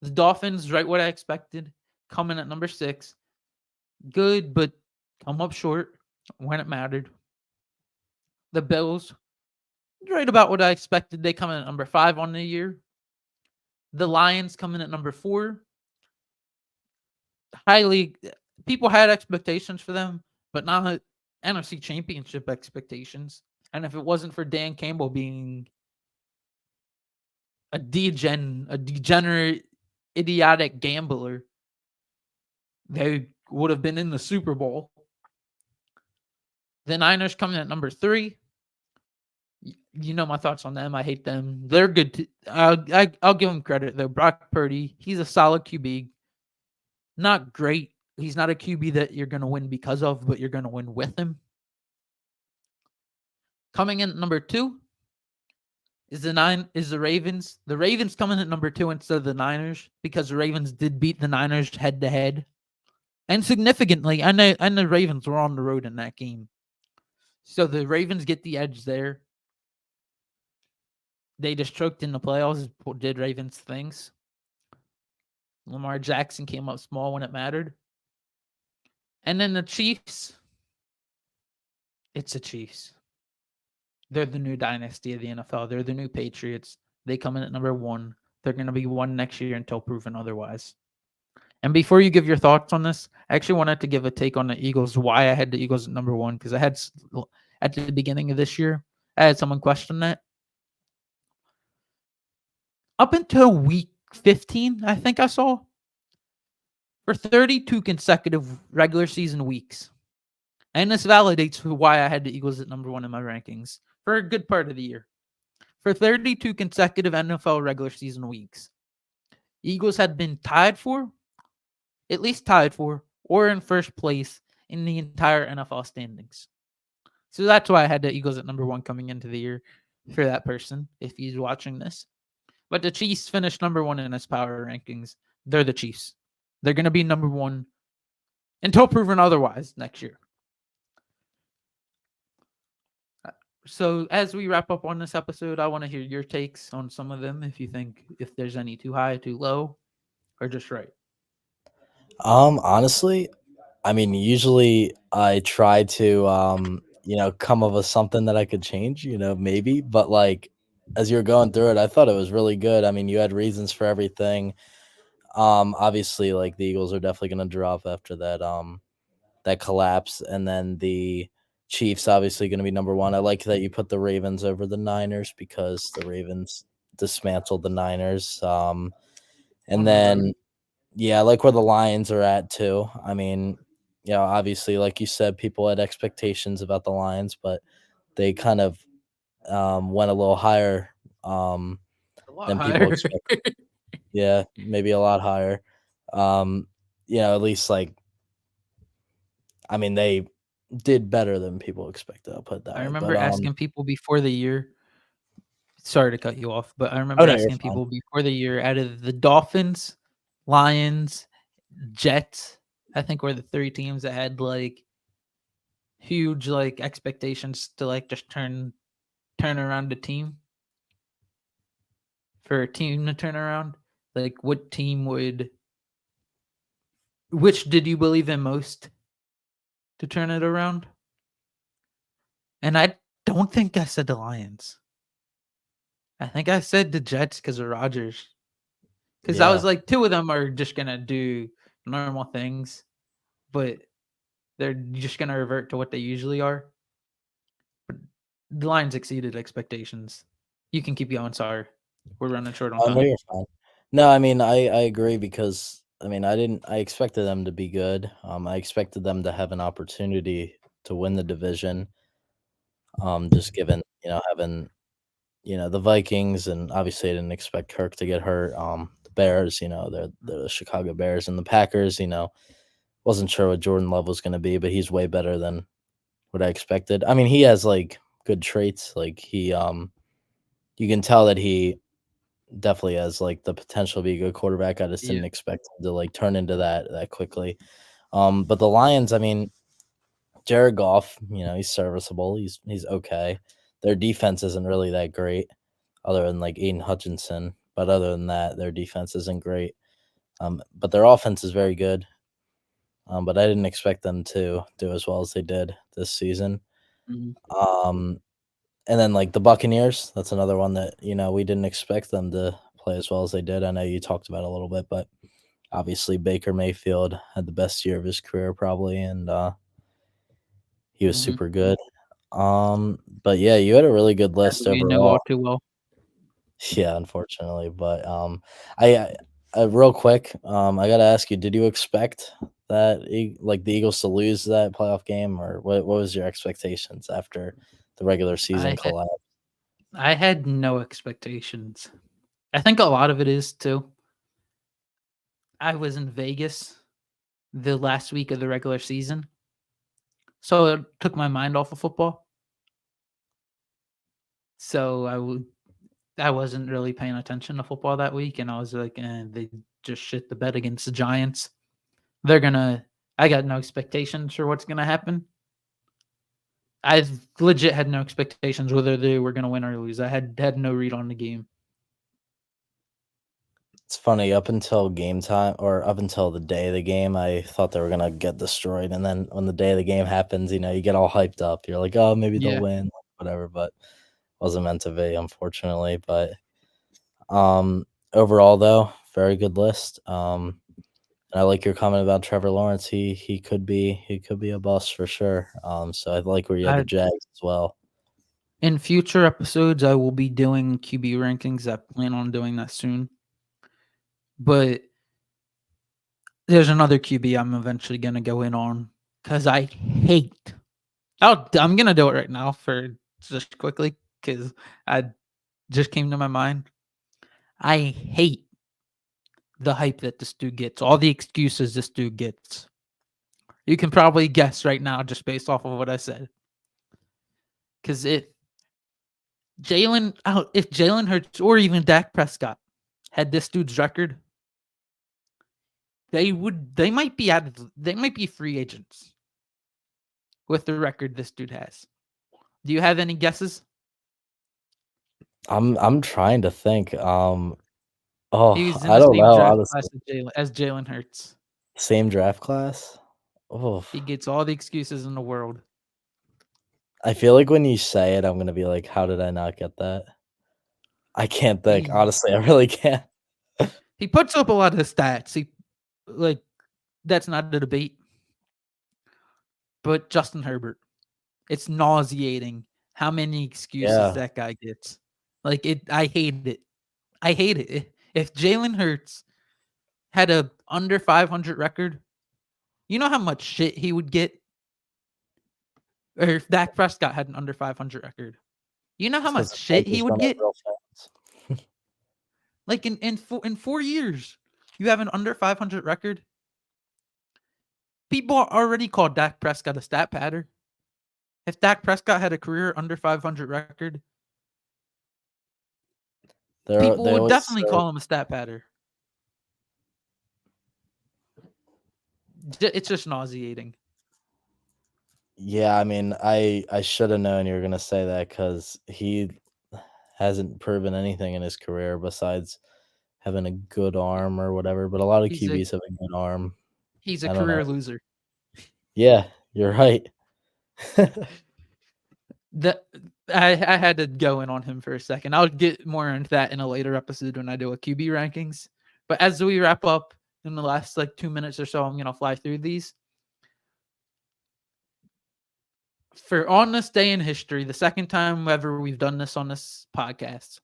Speaker 1: The Dolphins, right what I expected, coming at number 6. Good, but come up short when it mattered. The Bills, right about what I expected. They come in at number 5 on the year. The Lions come in at number 4. Highly, people had expectations for them, but not NFC Championship expectations. And if it wasn't for Dan Campbell being a degenerate, idiotic gambler, they would have been in the Super Bowl. The Niners coming at number 3. You know my thoughts on them. I hate them. They're good. I'll give them credit though. Brock Purdy, he's a solid QB. Not great. He's not a QB that you're going to win because of, but you're going to win with him. Coming in at number 2 is the Ravens. The Ravens coming at number 2 instead of the Niners because the Ravens did beat the Niners head to head, and significantly. And the Ravens were on the road in that game, so the Ravens get the edge there. They just choked in the playoffs. Did Ravens things. Lamar Jackson came up small when it mattered. And then the Chiefs. It's the Chiefs. They're the new dynasty of the NFL. They're the new Patriots. They come in at number 1. They're going to be 1 next year until proven otherwise. And before you give your thoughts on this, I actually wanted to give a take on the Eagles, why I had the Eagles at number 1, because I had, at the beginning of this year, I had someone question that. Up until week 15, I think I saw, for 32 consecutive regular season weeks. And this validates why I had the Eagles at number 1 in my rankings for a good part of the year. For 32 consecutive NFL regular season weeks, Eagles had been at least tied for, or in first place in the entire NFL standings. So that's why I had the Eagles at number 1 coming into the year for that person, if he's watching this. But the Chiefs finished number 1 in his power rankings. They're the Chiefs. They're going to be number 1 until proven otherwise next year. So as we wrap up on this episode, I want to hear your takes on some of them. If you think if there's any too high, too low, or just right.
Speaker 2: Honestly, I mean, usually I try to come up with something that I could change, maybe, but like as you're going through it, I thought it was really good. I mean, you had reasons for everything. Obviously, like the Eagles are definitely going to drop after that collapse, and then the Chiefs obviously going to be number 1. I like that you put the Ravens over the Niners because the Ravens dismantled the Niners. And
Speaker 1: On the road.
Speaker 2: then yeah, I like where the Lions are at too. I mean, obviously, like you said, people had expectations about the Lions, but they kind of went a little higher
Speaker 1: A lot
Speaker 2: than people
Speaker 1: higher.
Speaker 2: expected. Yeah, maybe a lot higher. At least like, I mean, they did better than people expected. I'll put it that
Speaker 1: I
Speaker 2: way.
Speaker 1: remember
Speaker 2: But
Speaker 1: asking people before the year. Sorry to cut you off, but I
Speaker 2: oh
Speaker 1: remember
Speaker 2: no, you're
Speaker 1: asking
Speaker 2: fine.
Speaker 1: people before the year out of the Dolphins, Lions, Jets, I think were the 3 teams that had like huge like expectations to like just turn around the team. For a team to turn around, like which did you believe in most to turn it around? And I don't think I said the Lions. I think I said the Jets because of Rodgers. Because I was
Speaker 2: Yeah.
Speaker 1: like, two of them are just gonna do normal things, but they're just gonna revert to what they usually are. But the Lions exceeded expectations. You can keep going. Sorry, we're running short on
Speaker 2: Oh, no,
Speaker 1: time.
Speaker 2: you're fine. No, I mean, I agree because, I mean, I expected them to be good. I expected them to have an opportunity to win the division, just given, having, the Vikings, and obviously I didn't expect Kirk to get hurt. The Bears, they're the Chicago Bears, and the Packers, wasn't sure what Jordan Love was gonna be, but he's way better than what I expected. I mean, he has, like, good traits, like, you can tell that he definitely has, like, the potential to be a good quarterback. I just
Speaker 1: Yeah.
Speaker 2: didn't expect him to, like, turn into that quickly. But the Lions, I mean, Jared Goff, he's serviceable. He's okay. Their defense isn't really that great, other than like Aiden Hutchinson. But other than that, their defense isn't great. But their offense is very good. But I didn't expect them to do as well as they did this season.
Speaker 1: Mhm.
Speaker 2: Um, and then like the Buccaneers, that's another one that we didn't expect them to play as well as they did. I know you talked about it a little bit, but obviously Baker Mayfield had the best year of his career probably, and he was
Speaker 1: Mhm.
Speaker 2: super good. But yeah, you had a really good
Speaker 1: As
Speaker 2: list
Speaker 1: we know all
Speaker 2: overall.
Speaker 1: too well.
Speaker 2: Yeah, unfortunately, but real quick, I gotta ask you, did you expect that like the Eagles to lose that playoff game, or what was your expectations after the regular season
Speaker 1: I ha-
Speaker 2: collapse?
Speaker 1: I had no expectations. I think a lot of it is too. I was in Vegas the last week of the regular season, so it took my mind off of football. So I wasn't really paying attention to football that week, and I was like, they just shit the bed against the Giants. They're gonna. I got no expectations for what's gonna happen. I legit had no expectations whether they were gonna win or lose. I had no read on the game.
Speaker 2: It's funny, up until game time, or up until the day of the game, I thought they were gonna get destroyed, and then when the day of the game happens, you get all hyped up. You're like, oh, maybe they'll
Speaker 1: Yeah,
Speaker 2: win, whatever. But wasn't meant to be, unfortunately. But um, overall, though, very good list. And I like your comment about Trevor Lawrence. He could be a bust for sure. So I like where you had the
Speaker 1: I
Speaker 2: Jags as well.
Speaker 1: in future episodes I will be doing QB rankings. I plan on doing that soon. But there's another QB I'm eventually gonna go in on because I hate. I'm gonna do it right now for just quickly because I just came to my mind. I hate the hype that this dude gets. All the excuses this dude gets. You can probably guess right now just based off of what I said. Because if Jalen Hurts or even Dak Prescott had this dude's record, they might be free agents with the record this dude has. Do you have any guesses?
Speaker 2: I'm trying to think.
Speaker 1: He
Speaker 2: Oh,
Speaker 1: was in
Speaker 2: I
Speaker 1: the
Speaker 2: don't
Speaker 1: same
Speaker 2: know,
Speaker 1: draft
Speaker 2: honestly.
Speaker 1: class as Jalen Hurts.
Speaker 2: Same draft class. Oh,
Speaker 1: He gets all the excuses in the world.
Speaker 2: I feel like when you say it, I'm gonna be like, how did I not get that? I can't think.
Speaker 1: He
Speaker 2: Honestly, I really can't.
Speaker 1: he puts up a lot of stats. Like that's not a debate. But Justin Herbert, it's nauseating how many excuses
Speaker 2: Yeah,
Speaker 1: that guy gets. Like I hate it. I hate it. If Jalen Hurts had a under 500 record, you know how much shit he would get. Or if Dak Prescott had an under 500 record, you know how
Speaker 2: it's because
Speaker 1: much
Speaker 2: the
Speaker 1: shit he
Speaker 2: Panthers
Speaker 1: would
Speaker 2: don't have
Speaker 1: get.
Speaker 2: real fans.
Speaker 1: Like in 4 years, you have an under 500 record. People already called Dak Prescott a stat patter. If Dak Prescott had a career under 500 record, people
Speaker 2: They
Speaker 1: would
Speaker 2: always
Speaker 1: definitely
Speaker 2: say,
Speaker 1: call him a stat patter. It's just nauseating.
Speaker 2: yeah. I mean, I should have known you were gonna say that because he hasn't proven anything in his career besides having a good arm or whatever. But a lot of
Speaker 1: He's a
Speaker 2: QBs have a good arm.
Speaker 1: he's a
Speaker 2: I don't
Speaker 1: career
Speaker 2: know.
Speaker 1: loser.
Speaker 2: Yeah, you're right.
Speaker 1: The I had to go in on him for a second. I'll get more into that in a later episode when I do a QB rankings. But as we wrap up in the last like 2 minutes or so, I'm gonna fly through these. For on this day in history, the second time ever we've done this on this podcast,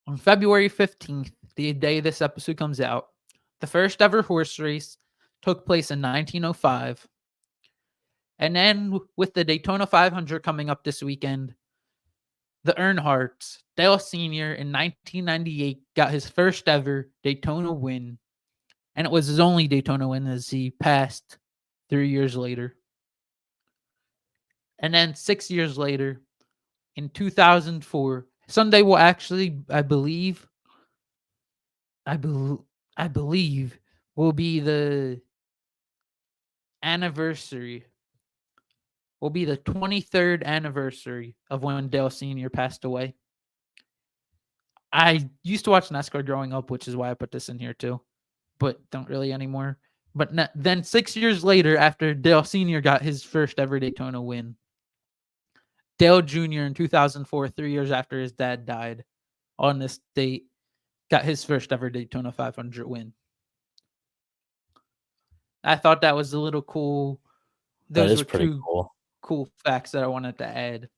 Speaker 1: on February 15th, the day this episode comes out, the first ever horse race took place in 1905. And then with the Daytona 500 coming up this weekend, the Earnhardts, Dale Sr. in 1998 got his first ever Daytona win. And it was his only Daytona win as he passed 3 years later. And then 6 years later, in 2004, Sunday will actually, I believe, will be the anniversary, will be the 23rd anniversary of when Dale Sr. passed away. I used to watch NASCAR growing up, which is why I put this in here too, but don't really anymore. But then 6 years later, after Dale Sr. got his first ever Daytona win, Dale Jr. in 2004, 3 years after his dad died on this date, got his first ever Daytona 500 win. I thought that was a little cool.
Speaker 2: That
Speaker 1: Those
Speaker 2: is
Speaker 1: were
Speaker 2: pretty
Speaker 1: two
Speaker 2: cool.
Speaker 1: cool facts that I wanted to add.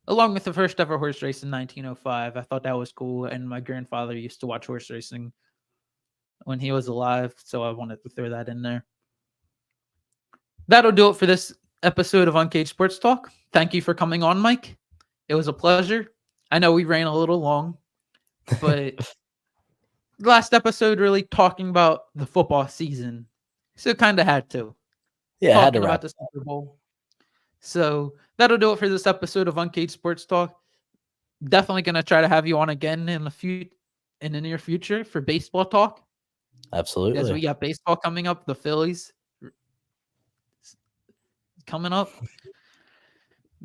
Speaker 1: Along with the first ever horse race in 1905, I thought that was cool. And my grandfather used to watch horse racing when he was alive, so I wanted to throw that in there. That'll do it for this episode of Uncaged Sports Talk. Thank you for coming on, Mike. It was a pleasure. I know we ran a little long, but last episode really talking about the football season, so kind of had to.
Speaker 2: Yeah, I had to
Speaker 1: Talking about
Speaker 2: wrap.
Speaker 1: the Super Bowl. So that'll do it for this episode of Uncaged Sports Talk. Definitely gonna try to have you on again in the near future for baseball talk,
Speaker 2: Absolutely.
Speaker 1: as we got baseball coming up. The Phillies coming up.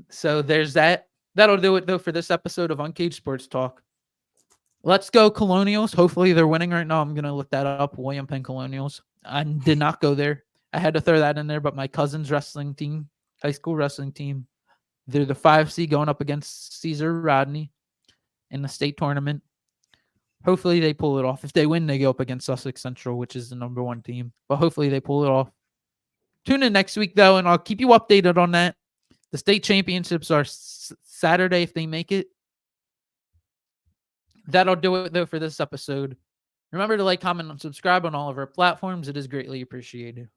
Speaker 1: So there's that. That'll do it though for this episode of Uncaged Sports Talk. Let's go Colonials. Hopefully they're winning right now. I'm gonna look that up. William Penn Colonials. I did not go there. I had to throw that in there, but my cousin's wrestling team, high school wrestling team, they're the 5C going up against Caesar Rodney in the state tournament. Hopefully they pull it off. If they win, they go up against Sussex Central, which is the number 1 team. But hopefully they pull it off. Tune in next week, though, and I'll keep you updated on that. The state championships are Saturday if they make it. That'll do it, though, for this episode. Remember to like, comment, and subscribe on all of our platforms. It is greatly appreciated.